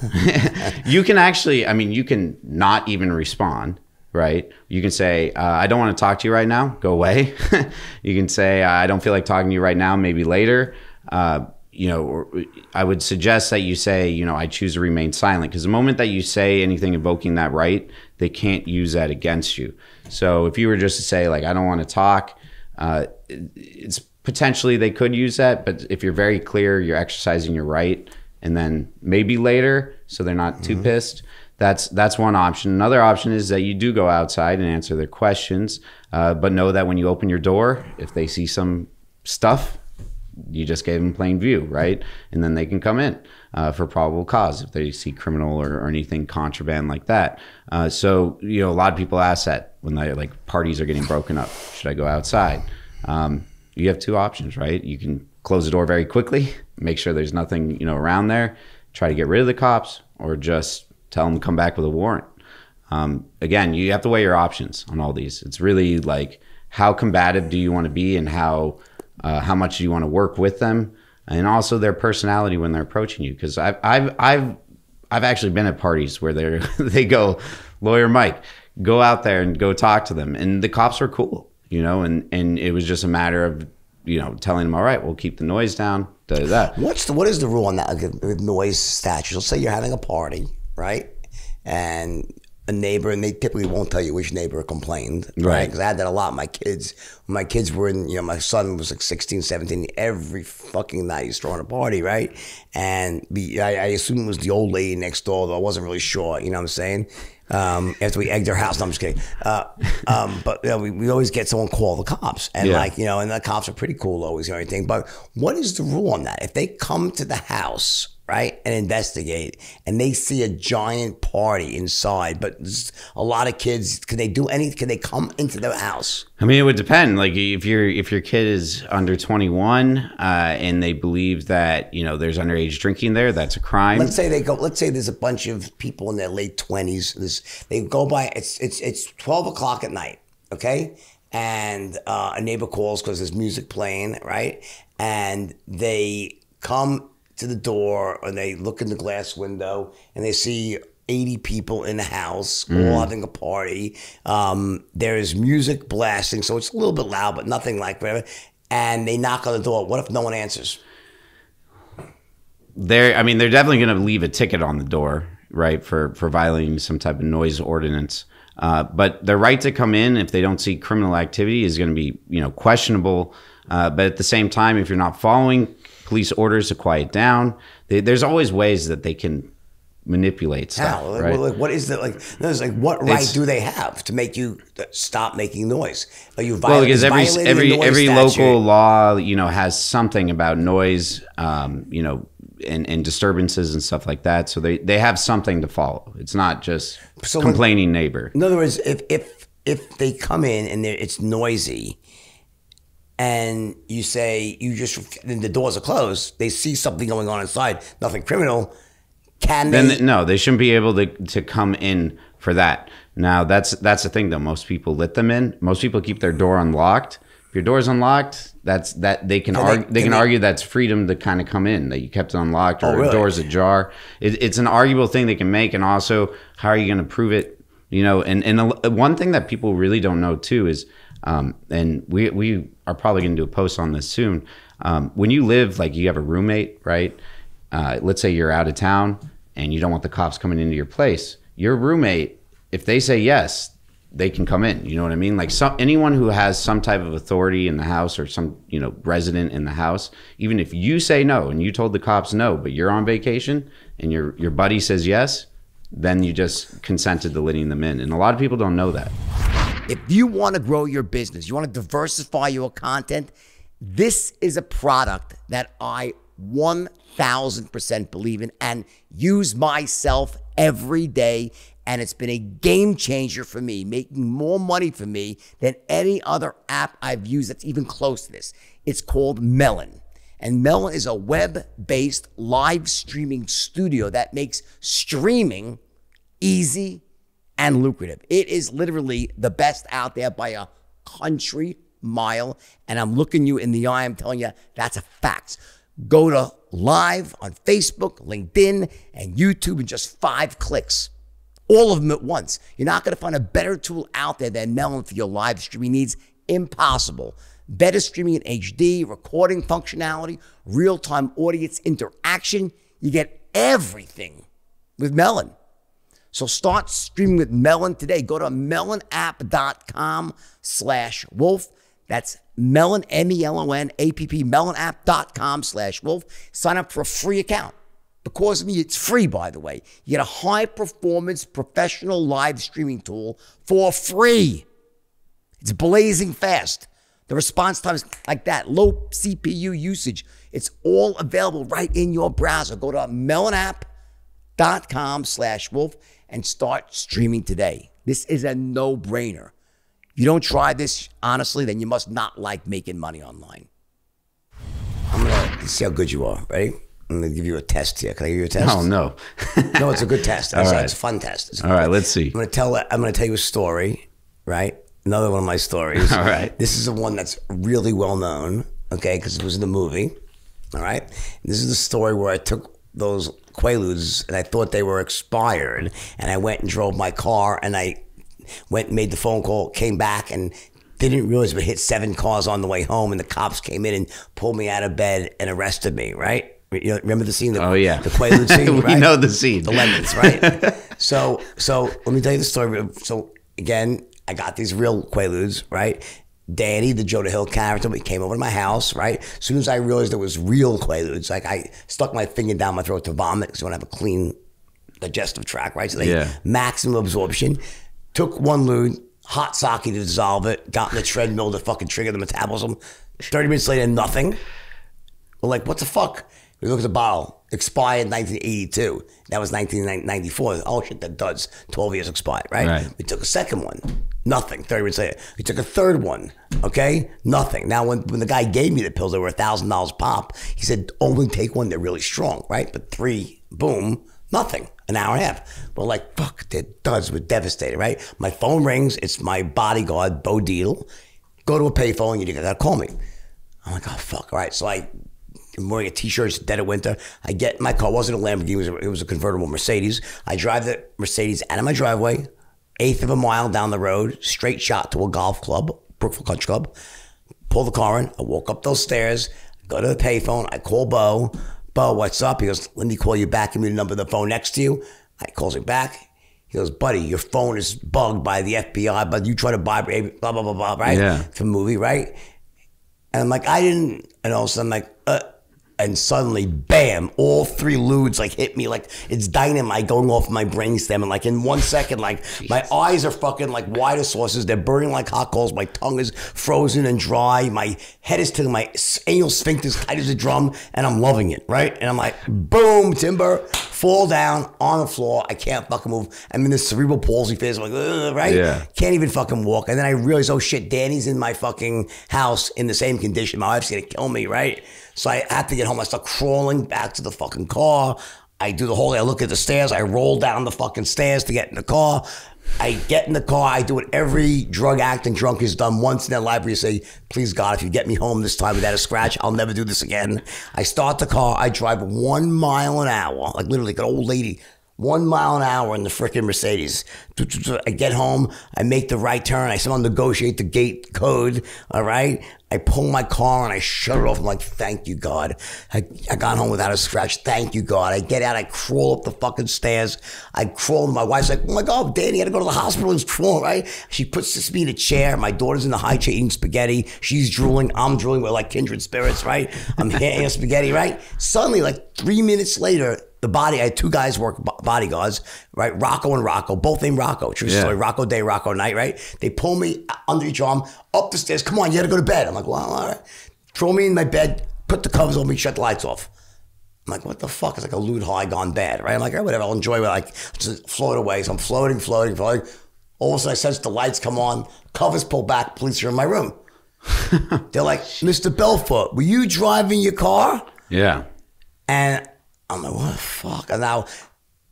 You can actually, you can not even respond, right? You can say, I don't want to talk to you right now. Go away. You can say, I don't feel like talking to you right now. Maybe later. I would suggest that you say, I choose to remain silent, because the moment that you say anything invoking that right, they can't use that against you. So if you were just to say, like, I don't want to talk, it's potentially they could use that. But if you're very clear, you're exercising your right, and then maybe later, so they're not too pissed. That's one option. Another option is that you do go outside and answer their questions, but know that when you open your door, if they see some stuff, you just gave them plain view, right? And then they can come in for probable cause if they see criminal or anything contraband like that. So, a lot of people ask that when parties are getting broken up. Should I go outside? You have two options, right? You can close the door very quickly, make sure there's nothing, around there, try to get rid of the cops, or just tell them to come back with a warrant. Again, you have to weigh your options on all these. It's really like, how combative do you want to be, and how much do you want to work with them, and also their personality when they're approaching you. Because I've actually been at parties where they go, Lawyer Mike, go out there and go talk to them, and the cops were cool, and it was just a matter of telling them, all right, we'll keep the noise down. What is the rule on that, like, with noise statutes? Let's say you're having a party, right, and a neighbor, and they typically won't tell you which neighbor complained, right? Because I had that a lot. My kids, when my kids were in, my son was like 16, 17, every fucking night he's throwing a party, right? And I assume it was the old lady next door, though I wasn't really sure, you know what I'm saying? After we egged their house, no, I'm just kidding. But we always get someone call the cops, and and the cops are pretty cool always and everything. But what is the rule on that? If they come to the house, right, and investigate, and they see a giant party inside, but there's a lot of kids, can they come into the house? It would depend. Like, if your kid is under 21 and they believe that there's underage drinking there, that's a crime. Let's say there's a bunch of people in their late 20s. They go by. It's 12 o'clock at night, okay, and a neighbor calls because there's music playing, right? And they come to the door and they look in the glass window and they see 80 people in the house all having a party. There's music blasting, so it's a little bit loud, but nothing like whatever. And they knock on the door. What if no one answers? They're definitely going to leave a ticket on the door, right, for violating some type of noise ordinance. But their right to come in if they don't see criminal activity is going to be, questionable. But at the same time, if you're not following police orders to quiet down, there's always ways that they can manipulate stuff. How? Right? What is the what right do they have to make you stop making noise? Are you violating? Because every statute? local law, has something about noise, and disturbances and stuff like that. So they have something to follow. It's not just complaining neighbor. In other words, if they come in and it's noisy, and you say and the doors are closed, they see something going on inside, nothing criminal. No, they shouldn't be able to come in for that. Now that's the thing though. Most people let them in. Most people keep their door unlocked. If your door's unlocked, they can argue that's freedom to kind of come in, that you kept it unlocked or really? The door's ajar. It's an arguable thing they can make, and also how are you going to prove it? And one thing that people really don't know too is, and we are probably going to do a post on this soon. When you live, like you have a roommate, right? Let's say you're out of town and you don't want the cops coming into your place. Your roommate, if they say yes, they can come in. You know what I mean? Like anyone who has some type of authority in the house or some, resident in the house, even if you say no and you told the cops no, but you're on vacation and your buddy says yes, then you just consented to letting them in. And a lot of people don't know that. If you want to grow your business, you want to diversify your content, this is a product that I 1000% believe in and use myself every day. And it's been a game changer for me, making more money for me than any other app I've used that's even close to this. It's called Melon. And Melon is a web-based live streaming studio that makes streaming easy and lucrative. It is literally the best out there by a country mile. And I'm looking you in the eye. I'm telling you, that's a fact. Go to live on Facebook, LinkedIn, and YouTube in just 5 clicks. All of them at once. You're not going to find a better tool out there than Melon for your live streaming needs. Impossible. Better streaming in HD, recording functionality, real-time audience interaction. You get everything with Melon. So start streaming with Melon today. Go to melonapp.com/wolf. That's Melon, MELON-APP, melonapp.com/wolf. Sign up for a free account. Because of me, it's free, by the way. You get a high-performance professional live streaming tool for free. It's blazing fast. The response time is like that, low CPU usage. It's all available right in your browser. Go to melonapp.com/wolf and start streaming today. This is a no-brainer. If you don't try this, honestly, then you must not like making money online. I'm going to see how good you are. Ready? I'm going to give you a test here. Can I give you a test? Oh, no. No, it's a good test. All right. It's a fun test. All right, let's see. I'm going to tell you a story, right? Another one of my stories. All right. This is the one that's really well known, okay, because it was in the movie, all right? This is the story where I took those Quaaludes and I thought they were expired, and I went and drove my car, and I went and made the phone call, came back, and didn't realize we hit 7 cars on the way home, and the cops came in and pulled me out of bed and arrested me, right? You know, remember the scene? Oh, yeah. The Quaalude scene, right? We know the scene. The lemons, right? So let me tell you the story. So again, I got these real Quaaludes, right? Danny, the Jonah Hill character, he came over to my house, right? As soon as I realized it was real Quaaludes, like I stuck my finger down my throat to vomit because you want to have a clean digestive tract, right? So they maximum absorption. Took one lewd, hot sake to dissolve it, got in the treadmill to fucking trigger the metabolism. 30 minutes later, nothing. We're like, what the fuck? We look at the bottle. Expired 1982. That was 1994. Oh shit, that does. 12 years expired, right? We took a second one. Nothing. 30 minutes later. We took a third one. Okay? Nothing. Now, when the guy gave me the pills, they were $1,000 pop. He said, only take one. They're really strong, right? But 3, boom, nothing. An hour and a half. We're like, fuck, that does. We're devastated, right? My phone rings. It's my bodyguard, Bo Deal. go to a payphone, you gotta call me. I'm like, oh fuck, all right. So I'm wearing a t-shirt, it's dead of winter. I get in my car, it wasn't a Lamborghini, it was a convertible Mercedes. I drive the Mercedes out of my driveway, eighth of a mile down the road, straight shot to a golf club, Brookfield Country Club. Pull the car in, I walk up those stairs, go to the payphone, I call Bo. Bo, what's up? He goes, let me call you back, give me the number of the phone next to you. I calls him back. He goes, buddy, your phone is bugged by the FBI, but you try to buy blah, blah, blah, blah, right? Yeah. From a movie, right? And I'm like, I didn't, and all of a sudden I'm like, and suddenly, bam, all three lewds like hit me like it's dynamite going off my brainstem. And like in 1 second, like my eyes are fucking like wide as saucers. They're burning like hot coals. My tongue is frozen and dry. My head is to my anal sphincter is tight as a drum, and I'm loving it, right? And I'm like, boom, timber, fall down on the floor. I can't fucking move. I'm in this cerebral palsy phase. I'm like, ugh, right? Yeah. Can't even fucking walk. And then I realize, oh shit, Danny's in my fucking house in the same condition. My wife's gonna kill me, right? So I have to get home. I start crawling back to the fucking car. I do the whole thing. I look at the stairs. I roll down the fucking stairs to get in the car. I get in the car. I do what every drug addict and drunk has done once in their life, where you say, please God, if you get me home this time without a scratch, I'll never do this again. I start the car. I drive 1 mile an hour, like literally like an old lady, 1 mile an hour in the freaking Mercedes. I get home. I make the right turn. I somehow negotiate the gate code. All right. I pull my car and I shut it off. I'm like, thank you, God. I got home without a scratch. Thank you, God. I get out. I crawl up the fucking stairs. I crawl. My wife's like, oh my God, Danny, I got to go to the hospital. He's crawling, right? She puts me in a chair. My daughter's in the high chair eating spaghetti. She's drooling. I'm drooling. We're like kindred spirits, right? I'm eating spaghetti, right? Suddenly, like 3 minutes later, the body, I had two guys work bodyguards, right? Rocco and Rocco, both named Rocco. True story. Rocco day, Rocco night, right? They pull me under each arm up the stairs. Come on, you gotta go to bed. I'm like, well, all right. Throw me in my bed, put the covers over me, shut the lights off. I'm like, what the fuck? It's like a lewd high gone bad, right? I'm like, all right, whatever, I'll enjoy it. Like, just float away. So I'm floating. All of a sudden I sense the lights come on, covers pull back, police are in my room. They're like, Mr. Belfort, were you driving your car? Yeah. And I'm like, what the fuck? And now,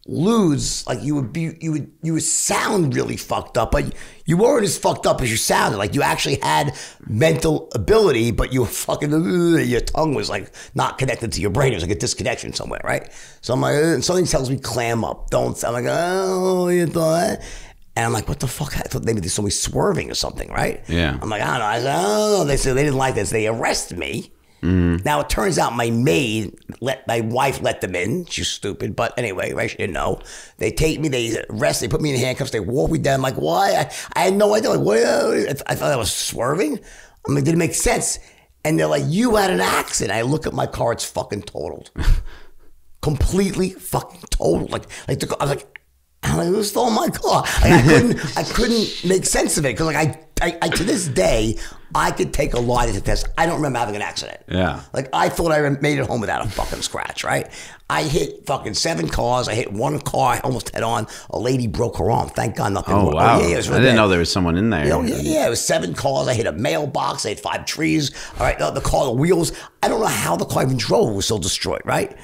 lewds, like you would sound really fucked up, but you weren't as fucked up as you sounded. Like you actually had mental ability, but you were fucking, your tongue was like not connected to your brain. It was like a disconnection somewhere, right? So I'm like, and something tells me clam up. Don't. I'm like, oh, you thought? And I'm like, what the fuck? I thought maybe they saw me swerving or something, right? Yeah. I'm like, I don't know. I said, oh, they said they didn't like this. They arrested me. Mm-hmm. Now it turns out my wife let them in. She's stupid, but anyway, right? She didn't know. They take me, they arrest, they put me in handcuffs, they walk me down. I'm like, why? I had no idea. Like, what? I thought I was swerving. I'm like, didn't make sense. And they're like, you had an accident. I look at my car, it's fucking totaled, completely fucking totaled. Like I was like, who stole my car? Like, I couldn't make sense of it because like I to this day I could take a lie to the test. I don't remember having an accident. Yeah. Like I thought I made it home without a fucking scratch, right? I hit fucking 7 cars. I hit one car almost head on. A lady broke her arm. Thank God nothing. Oh, wow. Yeah, it was really I didn't bad. know there was someone in there. Yeah, it was 7 cars. I hit a mailbox. I hit 5 trees. All right, the car, the wheels. I don't know how the car even drove. It was still destroyed, right?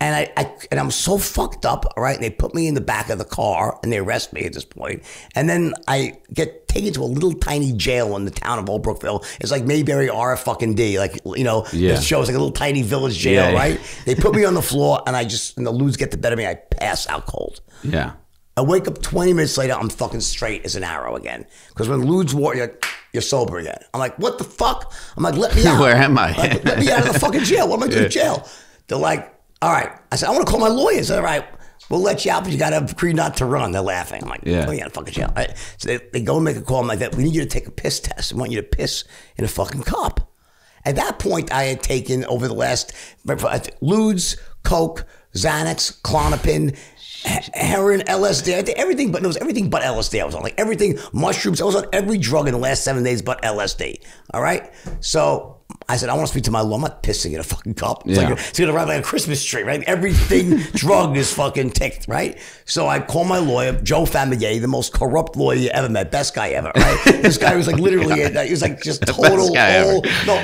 And I'm so fucked up, all right? And they put me in the back of the car and they arrest me at this point. And then I get taken to a little tiny jail in the town of Old Brookville. It's like Mayberry RFD, like, you know, yeah. It shows like a little tiny village jail, yeah. right? They put me on the floor and and the lewds get the better of me. I pass out cold. Yeah. I wake up 20 minutes later, I'm fucking straight as an arrow again. Because when lewds walk, you're sober again. I'm like, what the fuck? I'm like, let me out. Where am I? Like, let me out of the fucking jail. What am I doing in jail? They're like, all right. I said, I want to call my lawyers. All right, we'll let you out, but you got to agree not to run. They're laughing. I'm like, oh, yeah, fucking jail. So they go and make a call. I'm like, we need you to take a piss test. We want you to piss in a fucking cup. At that point, I had taken over the last, lewds, coke, Xanax, Klonopin, heroin, LSD, I did everything, but it was everything but LSD. I was on like everything, mushrooms. I was on every drug in the last 7 days but LSD. All right. So I said, I want to speak to my lawyer. I'm not pissing in a fucking cup. It's, Yeah. it's going to run like a Christmas tree, right? Everything drug is fucking ticked, right? So I call my lawyer, Joe Famighetti, the most corrupt lawyer you ever met, best guy ever, right? This guy was like literally, he was like just total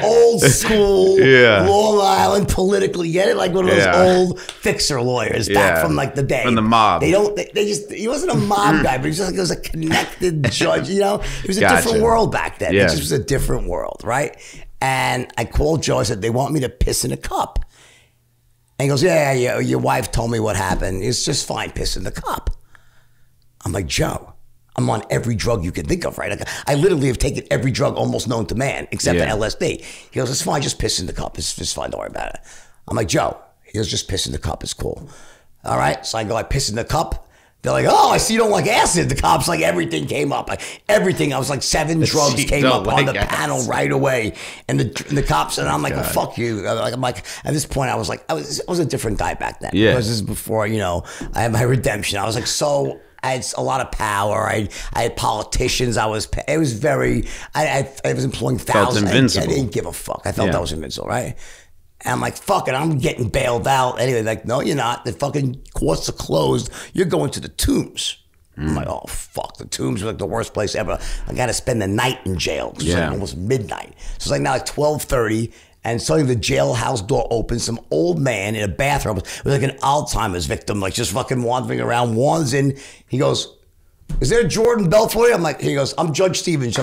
old school, Long Island politically, get it? Like one of those old fixer lawyers back from like the day. From the mob. They just, he wasn't a mob guy, but he was just like, he was a connected judge, you know? It was a different world back then. It just was a different world, right? And I called Joe. I said, they want me to piss in a cup. And he goes, yeah, your wife told me what happened. It's just fine, piss in the cup. I'm like, Joe, I'm on every drug you can think of, right? Like, I literally have taken every drug almost known to man, except for LSD. He goes, it's fine, just piss in the cup. It's just fine, don't worry about it. I'm like, Joe, he goes, just piss in the cup, it's cool. All right, so I go, I piss in the cup. They're like, oh, I see you don't like acid. The cops, like, everything came up. Like, everything. I was like, 7 drugs came up on the panel right away. And the cops, and I'm like, well, fuck you. I'm like, at this point, I was a different guy back then. Yeah. Because this is before, you know, I had my redemption. I was like, I had a lot of power. I had politicians. I was employing thousands. I didn't give a fuck. I felt I was invincible, right? And I'm like, fuck it, I'm getting bailed out. Anyway, like, no, you're not. The fucking courts are closed. You're going to the Tombs. I'm like, oh, fuck. The Tombs are like the worst place ever. I got to spend the night in jail. It's like almost midnight. So it's like now like 12:30. And suddenly the jailhouse door opens. Some old man in a bathrobe with like an Alzheimer's victim, like just fucking wandering around, wanders in. He goes, is there a Jordan Bell for you? I'm like, he goes, I'm Judge Stevens.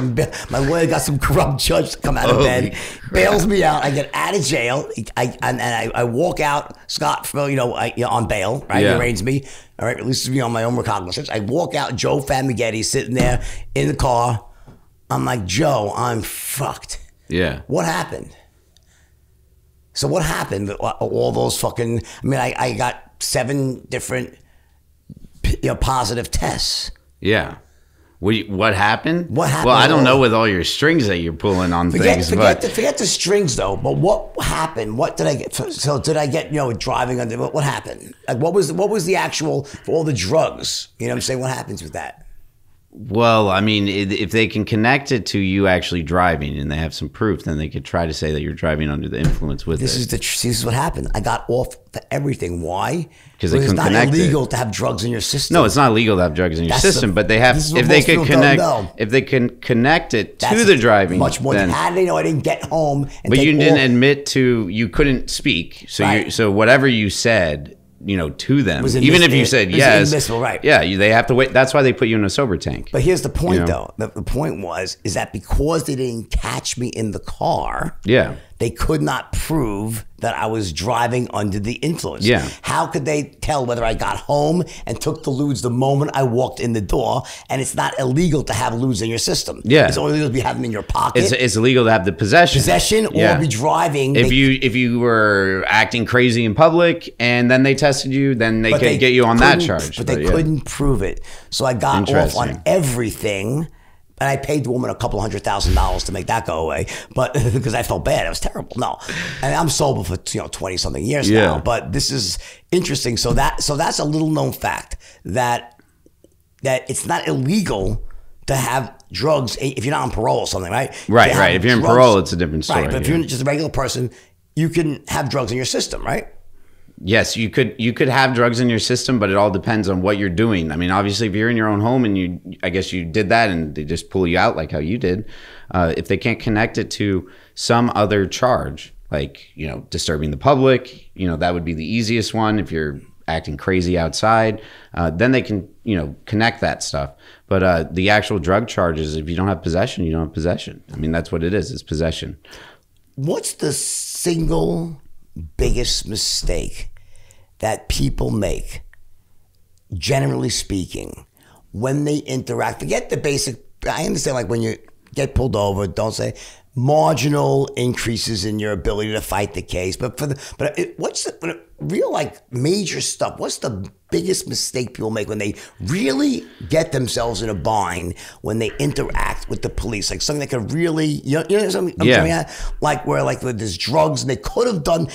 My lawyer got some corrupt judge to come out of bed, bails me out. I get out of jail. I walk out Scott, you know, on bail, right? He arraigns me, all right, releases me on my own recognizance. I walk out, Joe Famighetti sitting there in the car. I'm like, Joe, I'm fucked. Yeah. What happened? So what happened? All those fucking, I mean, I got 7 different, you know, positive tests. Yeah. What happened? What happened? Well, I don't know with all your strings that you're pulling on things. Forget the strings though. But what happened? What did I get? So did I get, you know, driving under? What happened? Like what was the actual for all the drugs? You know what I'm saying? What happens with that? Well, I mean, if they can connect it to you actually driving and they have some proof, then they could try to say that you're driving under the influence with this it. This is what happened. I got off for everything. Why? Because it's not illegal to have drugs in your system. No, it's not illegal to have drugs in your system, but they have. If they can connect it to the driving, much more. Then, how do they know I didn't get home? But you didn't admit to. You couldn't speak. So so whatever you said, you know, to them, even if you said yes, right? Yeah, they have to wait. That's why they put you in a sober tank. But here's the point, though. The point is that because they didn't catch me in the car, they could not prove that I was driving under the influence. Yeah. How could they tell whether I got home and took the lewds the moment I walked in the door? And it's not illegal to have lewds in your system. Yeah. It's only illegal to be having them in your pocket. It's illegal to have the possession or be driving. If you were acting crazy in public and then they tested you, then they could get you on that charge. But they couldn't prove it. So I got off on everything. And I paid the woman $200,000 to make that go away, but because I felt bad, it was terrible. No, and I'm sober for 20 something years now. But this is interesting. So that's a little known fact that it's not illegal to have drugs if you're not on parole or something, right? Right. If you're in parole, it's a different story. Right, but if you're just a regular person, you can have drugs in your system, right? Yes, you could have drugs in your system, but it all depends on what you're doing. I mean, obviously, if you're in your own home and I guess you did that and they just pull you out like how you did, if they can't connect it to some other charge, like, you know, disturbing the public, you know, that would be the easiest one. If you're acting crazy outside, then they can, you know, connect that stuff. But the actual drug charges, if you don't have possession, you don't have possession. I mean, that's what it is. It's possession. What's the single biggest mistake that people make, generally speaking, when they interact? Forget the basic. I understand, like, when you get pulled over, don't say marginal increases in your ability to fight the case. But what's the real, like, major stuff? What's the biggest mistake people make when they really get themselves in a bind when they interact with the police? Like something that could really, you know something I'm talking about? Like where there's drugs and they could have done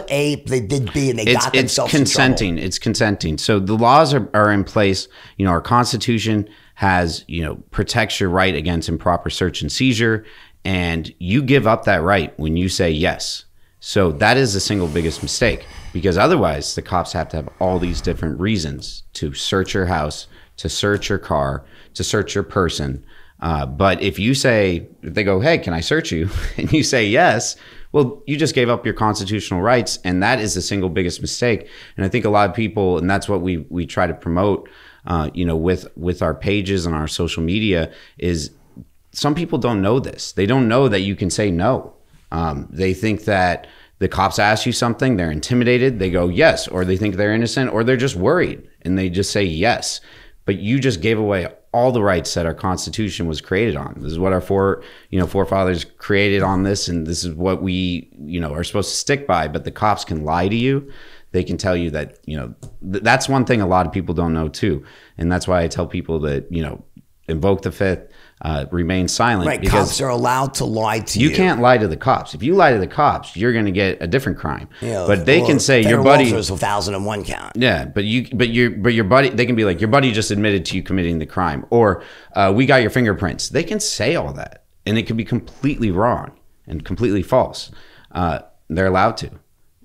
A, but they did B, and they got themselves in trouble. It's consenting. So the laws are in place. You know, our Constitution has, you know, protects your right against improper search and seizure. And you give up that right when you say yes. So that is the single biggest mistake, because otherwise the cops have to have all these different reasons to search your house, to search your car, to search your person. But if they go, hey, can I search you? And you say yes, well, you just gave up your constitutional rights. And that is the single biggest mistake. And I think a lot of people, and that's what we try to promote, with our pages and our social media, is some people don't know this. They don't know that you can say no. They think that the cops ask you something, they're intimidated, they go yes, or they think they're innocent, or they're just worried and they just say yes. But you just gave away all the rights that our Constitution was created on. This is what our forefathers created on this, and this is what we are supposed to stick by. But the cops can lie to you. They can tell you that that's one thing a lot of people don't know too, and that's why I tell people that invoke the Fifth. Remain silent. Right, because cops are allowed to lie to you. You can't lie to the cops. If you lie to the cops, you're going to get a different crime. But they can say your buddy. There's 1,001 count. Yeah, but your buddy. They can be like, your buddy just admitted to you committing the crime, or we got your fingerprints. They can say all that, and it could be completely wrong and completely false. They're allowed to,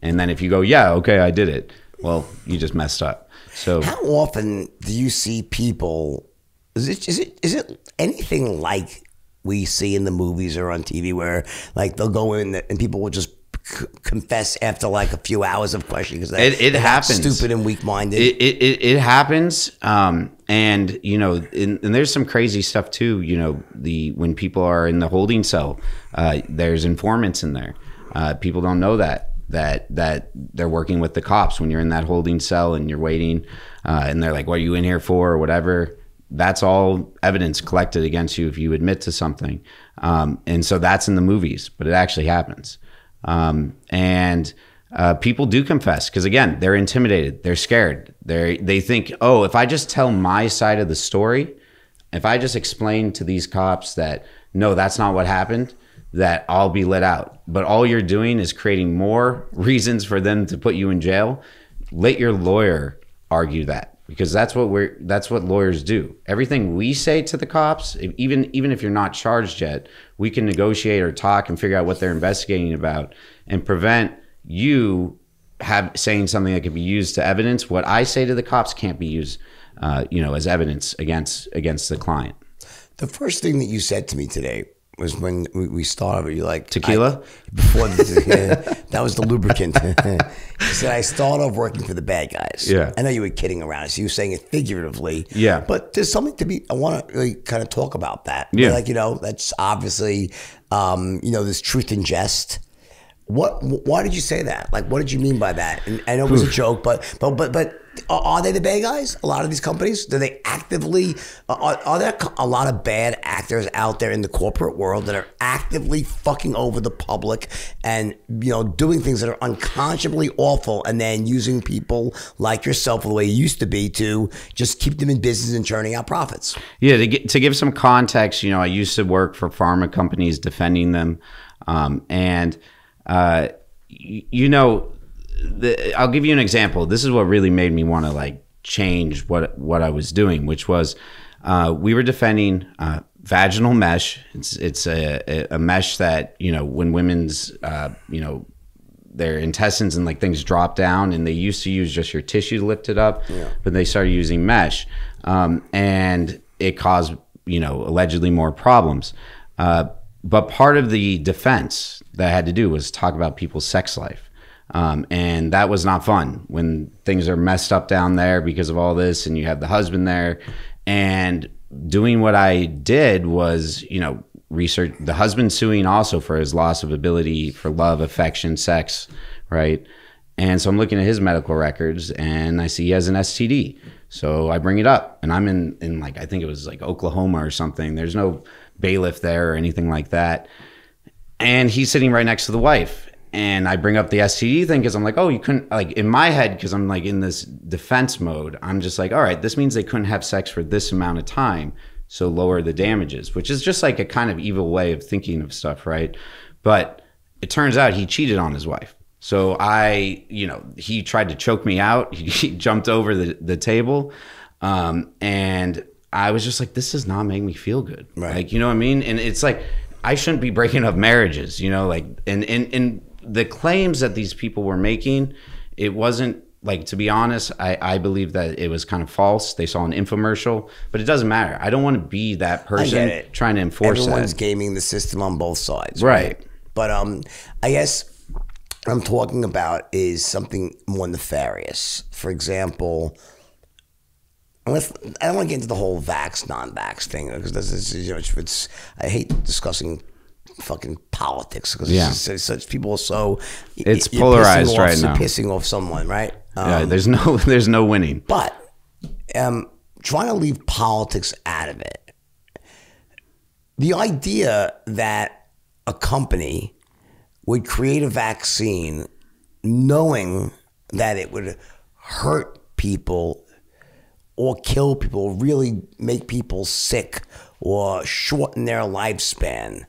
and then if you go, yeah, okay, I did it. Well, you just messed up. So how often do you see people? Is it anything like we see in the movies or on TV where like they'll go in and people will just confess after like a few hours of questioning because it happens. Stupid and weak-minded. It happens, and and there's some crazy stuff too. When people are in the holding cell, there's informants in there. People don't know that they're working with the cops when you're in that holding cell and you're waiting, and they're like, "What are you in here for?" or whatever. That's all evidence collected against you if you admit to something. And so that's in the movies, but it actually happens. And people do confess because, again, they're intimidated. They're scared. They think, oh, if I just tell my side of the story, if I just explain to these cops that, no, that's not what happened, that I'll be let out. But all you're doing is creating more reasons for them to put you in jail. Let your lawyer argue that. Because that's what lawyers do. Everything we say to the cops, even if you're not charged yet, we can negotiate or talk and figure out what they're investigating about and prevent you saying something that could be used to evidence. What I say to the cops can't be used, as evidence against the client. The first thing that you said to me today was when we started. You're like tequila. That was the lubricant. You said I started off working for the bad guys. Yeah, I know you were kidding around. So you were saying it figuratively. Yeah, but there's something to be. I want to really kind of talk about that. Yeah, that's obviously there's truth in jest. Why did you say that? Like, what did you mean by that? And I know it was a joke, but are they the bad guys? A lot of these companies, do they actively? Are there a lot of bad actors out there in the corporate world that are actively fucking over the public and doing things that are unconscionably awful, and then using people like yourself the way you used to be to just keep them in business and churning out profits? Yeah, to give some context, I used to work for pharma companies defending them, and. I'll give you an example. This is what really made me want to change what I was doing, which was we were defending vaginal mesh. It's a mesh that when women's their intestines and things drop down, and they used to use just your tissue to lift it up, but they started using mesh, and it caused allegedly more problems. But part of the defense that I had to do was talk about people's sex life. And that was not fun when things are messed up down there because of all this, and you have the husband there. And doing what I did was, research the husband suing also for his loss of ability for love, affection, sex, right? And so I'm looking at his medical records, and I see he has an STD. So I bring it up, and I'm in I think it was Oklahoma or something. There's no bailiff there or anything like that. And he's sitting right next to the wife. And I bring up the STD thing because I'm like, oh, you couldn't, in my head, because I'm in this defense mode, I'm just like, all right, this means they couldn't have sex for this amount of time. So lower the damages, which is just a kind of evil way of thinking of stuff, right? But it turns out he cheated on his wife. So he tried to choke me out. He jumped over the table. And I was just like, this does not make me feel good. Right. You know what I mean? And it's I shouldn't be breaking up marriages, you know, like, and the claims that these people were making, it wasn't, like, to be honest, I believe that it was kind of false. They saw an infomercial, but it doesn't matter. I don't want to be that person trying to enforce Everyone's that. gaming the system on both sides. Right. But I guess what I'm talking about is something more nefarious. For example, I don't want to get into the whole vax, non-vax thing, because this is, you know, I hate discussing fucking politics, because such people are so, it's polarized right now. Pissing off someone, right? There's no winning. But trying to leave politics out of it, the idea that a company would create a vaccine knowing that it would hurt people or kill people, really make people sick or shorten their lifespan,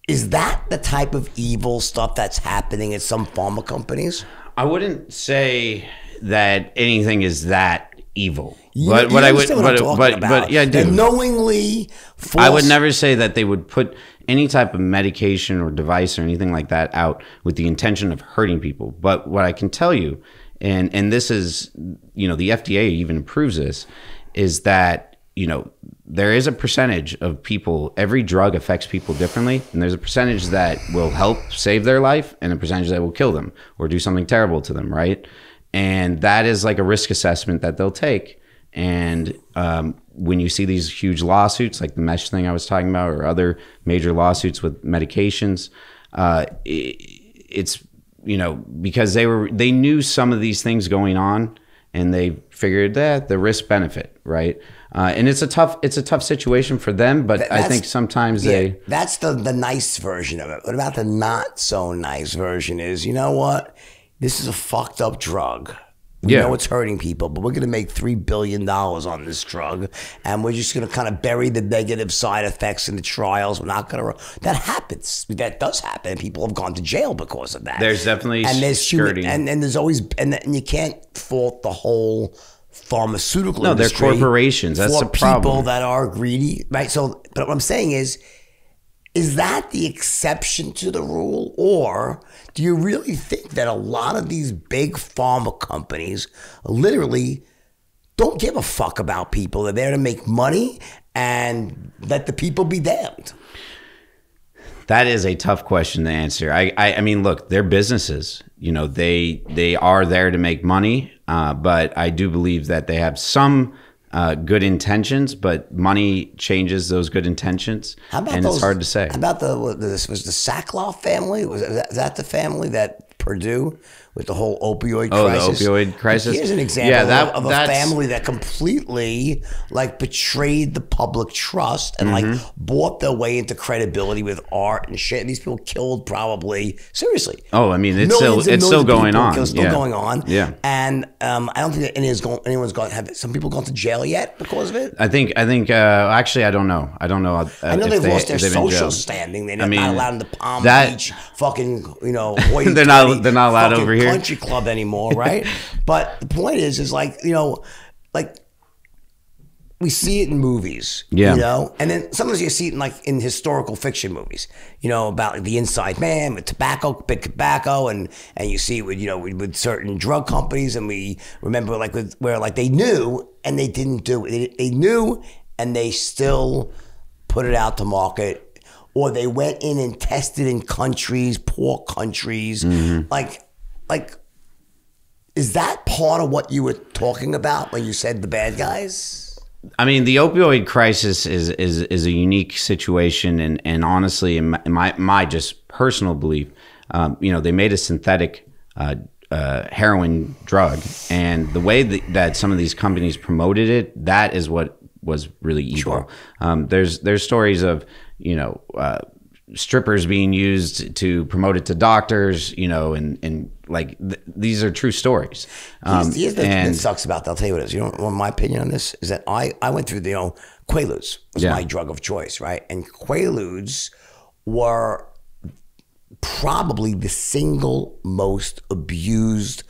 is that the type of evil stuff that's happening at some pharma companies? I wouldn't say that anything is that evil. But what I would, but yeah, I do. Knowingly force. I would never say that they would put any type of medication or device or anything like that out with the intention of hurting people. But what I can tell you, and this is, you know, the FDA even approves this, is that, you know, there is a percentage of people, every drug affects people differently, and there's a percentage that will help save their life and a percentage that will kill them or do something terrible to them, right? And that is like a risk assessment that they'll take. And when you see these huge lawsuits, like the mesh thing I was talking about, or other major lawsuits with medications, it's, you know, because they knew some of these things going on, and they figured that the risk benefit, right? And it's a tough situation for them, but I think sometimes that's the nice version of it. What about the not so nice version is, you know what? This is a fucked up drug. We know it's hurting people, but we're going to make $3 billion on this drug, and we're just going to kind of bury the negative side effects in the trials. We're not going to. That happens. That does happen. And people have gone to jail because of that. There's definitely skirting. And there's always, and you can't fault the whole pharmaceutical industry. They're corporations. That's the problem. People that are greedy, right? So, but what I'm saying is that the exception to the rule, or do you really think that a lot of these big pharma companies literally don't give a fuck about people? They're there to make money and let the people be damned. That is a tough question to answer. I mean, look, they're businesses. You know, they are there to make money, but I do believe that they have some good intentions, but money changes those good intentions. How about it's hard to say. How about this was the Sackloff family? Was that the family that Purdue with the whole opioid crisis? The opioid crisis. Here's an example of a family that completely like betrayed the public trust and like bought their way into credibility with art and shit. And these people killed probably, seriously. Oh, I mean, it's still going on. It's still going on. Yeah. And I don't think that anyone's going to have some people gone to jail yet because of it. I think actually, I don't know. I know they've lost their social standing. They're not allowed in the Palm Beach fucking, you know, they're not allowed over here. Country club anymore, right? But the point is like, you know, like we see it in movies, you know, and then sometimes you see it in like in historical fiction movies, you know, about like, the inside man with big tobacco, and you see it with, you know, with certain drug companies, and we remember like where like they knew and they didn't do it. They knew and they still put it out to market, or they went in and tested in countries, poor countries, like, is that part of what you were talking about when you said the bad guys? I mean, the opioid crisis is a unique situation, and honestly, in my just personal belief, you know, they made a synthetic heroin drug, and the way that some of these companies promoted it, that is what was really evil. Sure. There's stories of, you know, strippers being used to promote it to doctors, you know, and like these are true stories. Here's the thing that sucks about that. I'll tell you what it is. You know, my opinion on this is that I went through the, you know, Quaaludes was my drug of choice, right? And Quaaludes were probably the single most abused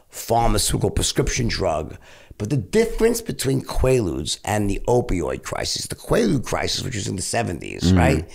pharmaceutical prescription drug. But the difference between Quaaludes and the opioid crisis, the Quaalude crisis, which was in the 70s, right?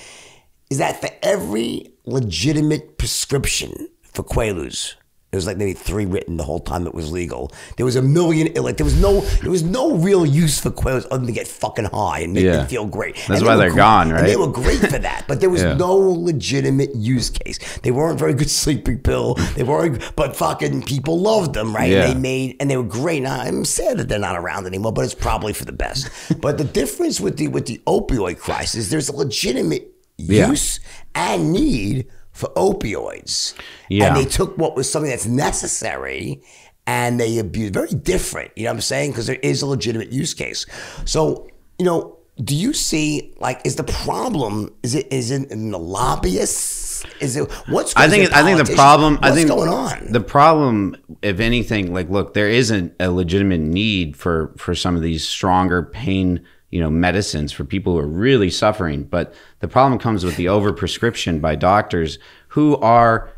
is that for every legitimate prescription for Quaaludes, there was like maybe 3 written the whole time it was legal. There was a million, like there was no real use for Quaaludes other than to get fucking high and make them feel great. That's why they're gone, right? And they were great for that, but there was no legitimate use case. They weren't very good sleeping pill. They weren't, but fucking people loved them, right? Yeah. And they were great. Now I'm sad that they're not around anymore, but it's probably for the best. But the difference with the opioid crisis, there's a legitimate use and need for opioids. Yeah. And they took what was something that's necessary and they abused. Very different, you know what I'm saying? Because there is a legitimate use case. So, you know, do you see, like, is the problem, is it in the lobbyists? Is it, what's going on? I think the problem, what's going on? The problem, if anything, like, look, there isn't a legitimate need for some of these stronger pain, you know, medicines for people who are really suffering. But the problem comes with the overprescription by doctors who are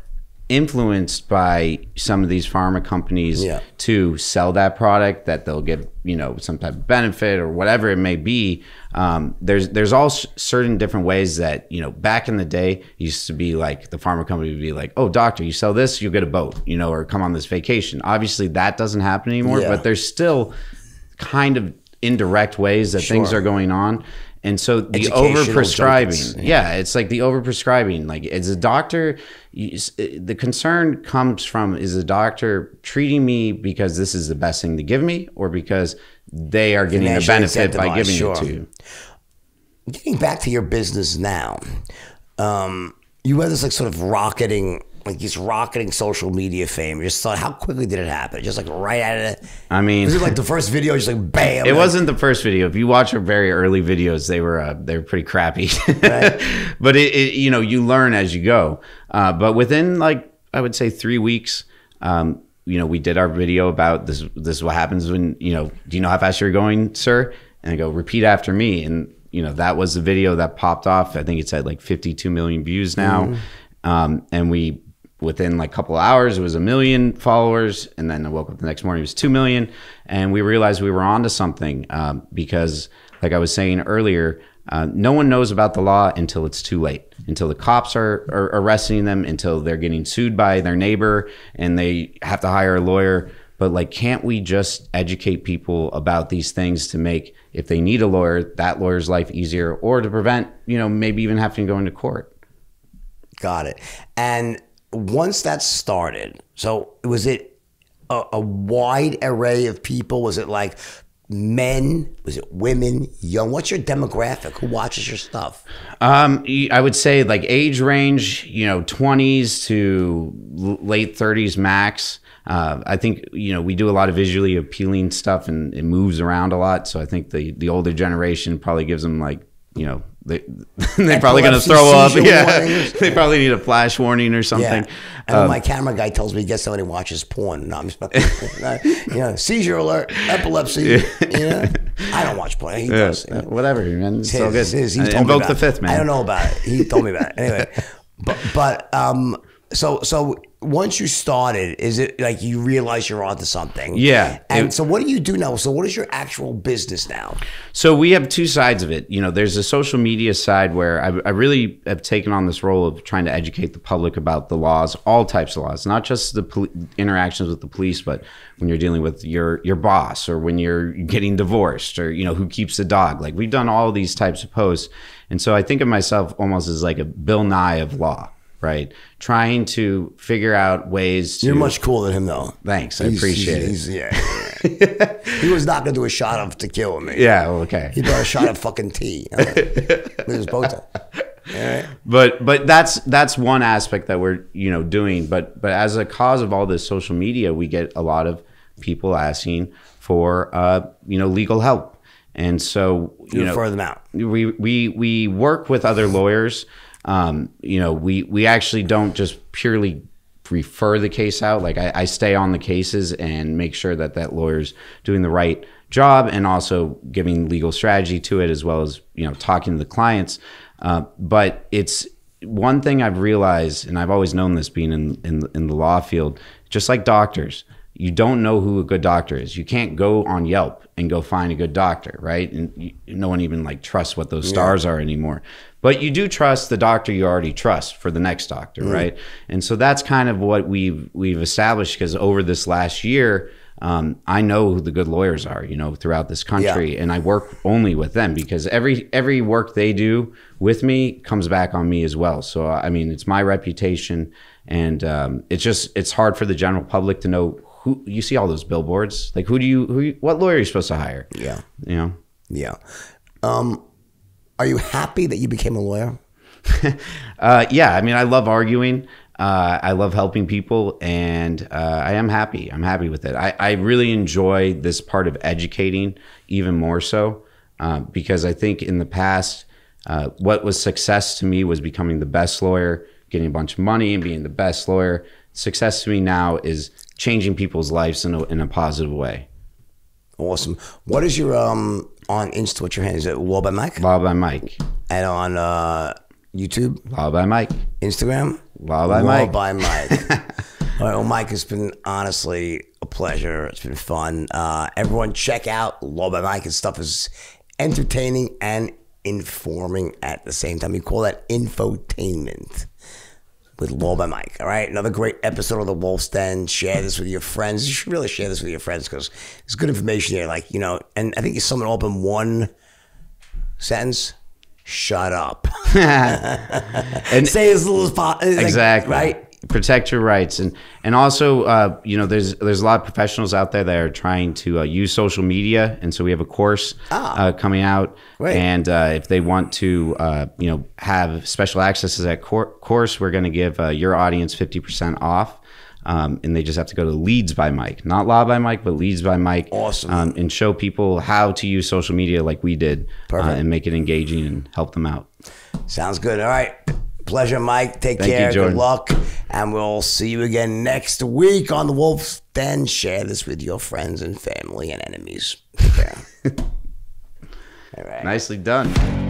influenced by some of these pharma companies to sell that product, that they'll get, you know, some type of benefit or whatever it may be. There's all certain different ways that, you know, back in the day, it used to be like the pharma company would be like, oh, doctor, you sell this, you'll get a boat, you know, or come on this vacation. Obviously that doesn't happen anymore, but there's still kind of indirect ways that things are going on. And so the overprescribing, it's like the overprescribing. Like, as a doctor, the concern comes from, is the doctor treating me because this is the best thing to give me, or because they are getting a benefit by giving it to you? Getting back to your business now, you had this like sort of rocketing social media fame. Just thought, how quickly did it happen? Just like right out of it. I mean, was it like the first video, just like bam? It wasn't the first video. If you watch our very early videos, they were pretty crappy. Right. But it you know, you learn as you go. But within, like, I would say 3 weeks, you know, we did our video about this. This is what happens when, you know, do you know how fast you're going, sir? And I go, repeat after me. And, you know, that was the video that popped off. I think it's at like 52 million views now. And we, within like a couple of hours, it was 1 million followers. And then I woke up the next morning, it was 2 million. And we realized we were onto something, because, like I was saying earlier, no one knows about the law until it's too late, until the cops are arresting them, until they're getting sued by their neighbor and they have to hire a lawyer. But, like, can't we just educate people about these things to make, if they need a lawyer, that lawyer's life easier, or to prevent, you know, maybe even having to go into court? Got it. And once that started, so was it a wide array of people? Was it like men? Was it women? Young? What's your demographic? Who watches your stuff? I would say, like, age range, you know, 20s to late 30s max. I think, you know, we do a lot of visually appealing stuff, and it moves around a lot. So I think the older generation probably gives them, like, you know, they're probably going to throw up. They probably need a flash warning or something. And my camera guy tells me he gets somebody watches porn. No, I'm just, you know, seizure alert, epilepsy. You know, I don't watch porn. He does. You know. Whatever, man. It's all good. He told Invoke me the fifth, man. I don't know about it. He told me about it. Anyway, but so once you started, is it like you realize you're onto something? Yeah. And so what do you do now? So what is your actual business now? So we have two sides of it. You know, there's a social media side where I really have taken on this role of trying to educate the public about the laws, all types of laws, not just the interactions with the police, but when you're dealing with your boss, or when you're getting divorced, or, you know, who keeps the dog. Like, we've done all these types of posts. And so I think of myself almost as like a Bill Nye of law. Right, trying to figure out ways to. You're much cooler than him, though. Thanks, I appreciate it. He was not gonna do a shot of tequila, man. Yeah, well, okay. He brought a shot of fucking tea with his bow tie. Right. But that's one aspect that we're, you know, doing. But as a cause of all this social media, we get a lot of people asking for you know, legal help, and so you know, refer them out. We work with other lawyers. You know, we actually don't just purely refer the case out. Like, I stay on the cases and make sure that lawyer's doing the right job, and also giving legal strategy to it, as well as, you know, talking to the clients. But it's one thing I've realized, and I've always known this being in the law field, just like doctors, you don't know who a good doctor is. You can't go on Yelp and go find a good doctor, right? And no one even, like, trusts what those stars are anymore. But you do trust the doctor you already trust for the next doctor, right? And so that's kind of what we've established, because over this last year, I know who the good lawyers are, throughout this country, and I work only with them, because every work they do with me comes back on me as well. So I mean, it's my reputation, and it's hard for the general public to know who. You see all those billboards, like what lawyer are you supposed to hire? Yeah, Yeah. Are you happy that you became a lawyer? Yeah, I mean, I love arguing. I love helping people, and I am happy. I'm happy with it. I really enjoy this part of educating even more so, because I think in the past, what was success to me was becoming the best lawyer, getting a bunch of money and being the best lawyer. Success to me now is changing people's lives in a positive way. Awesome. What is your on Insta? What's your hand? Is it Law by Mike? Law by Mike. And on YouTube? Law by Mike. Instagram? Law by Mike. Law by Mike. All right. Well, Mike, it's been honestly a pleasure. It's been fun. Everyone, check out Law by Mike. His stuff is entertaining and informing at the same time. We call that infotainment with Law by Mike. All right, another great episode of The Wolf's Den. Share this with your friends. You should really share this with your friends, because there's good information here. Like, and I think you sum it up in one sentence: shut up. And say as little as possible. Exactly. Right. Protect your rights, and also there's a lot of professionals out there that are trying to use social media, and so we have a course coming out. Right. And if they want to have special access to that course, we're going to give your audience 50% off, and they just have to go to Leads by Mike, not Law by Mike, but Leads by Mike. Awesome. And show people how to use social media like we did, and make it engaging and help them out. Sounds good. All right. Pleasure, Mike. Take Thank care. you, Jordan. Good luck. And we'll see you again next week on The Wolf's Den. Share this with your friends and family and enemies. Take care. All right. Nicely done.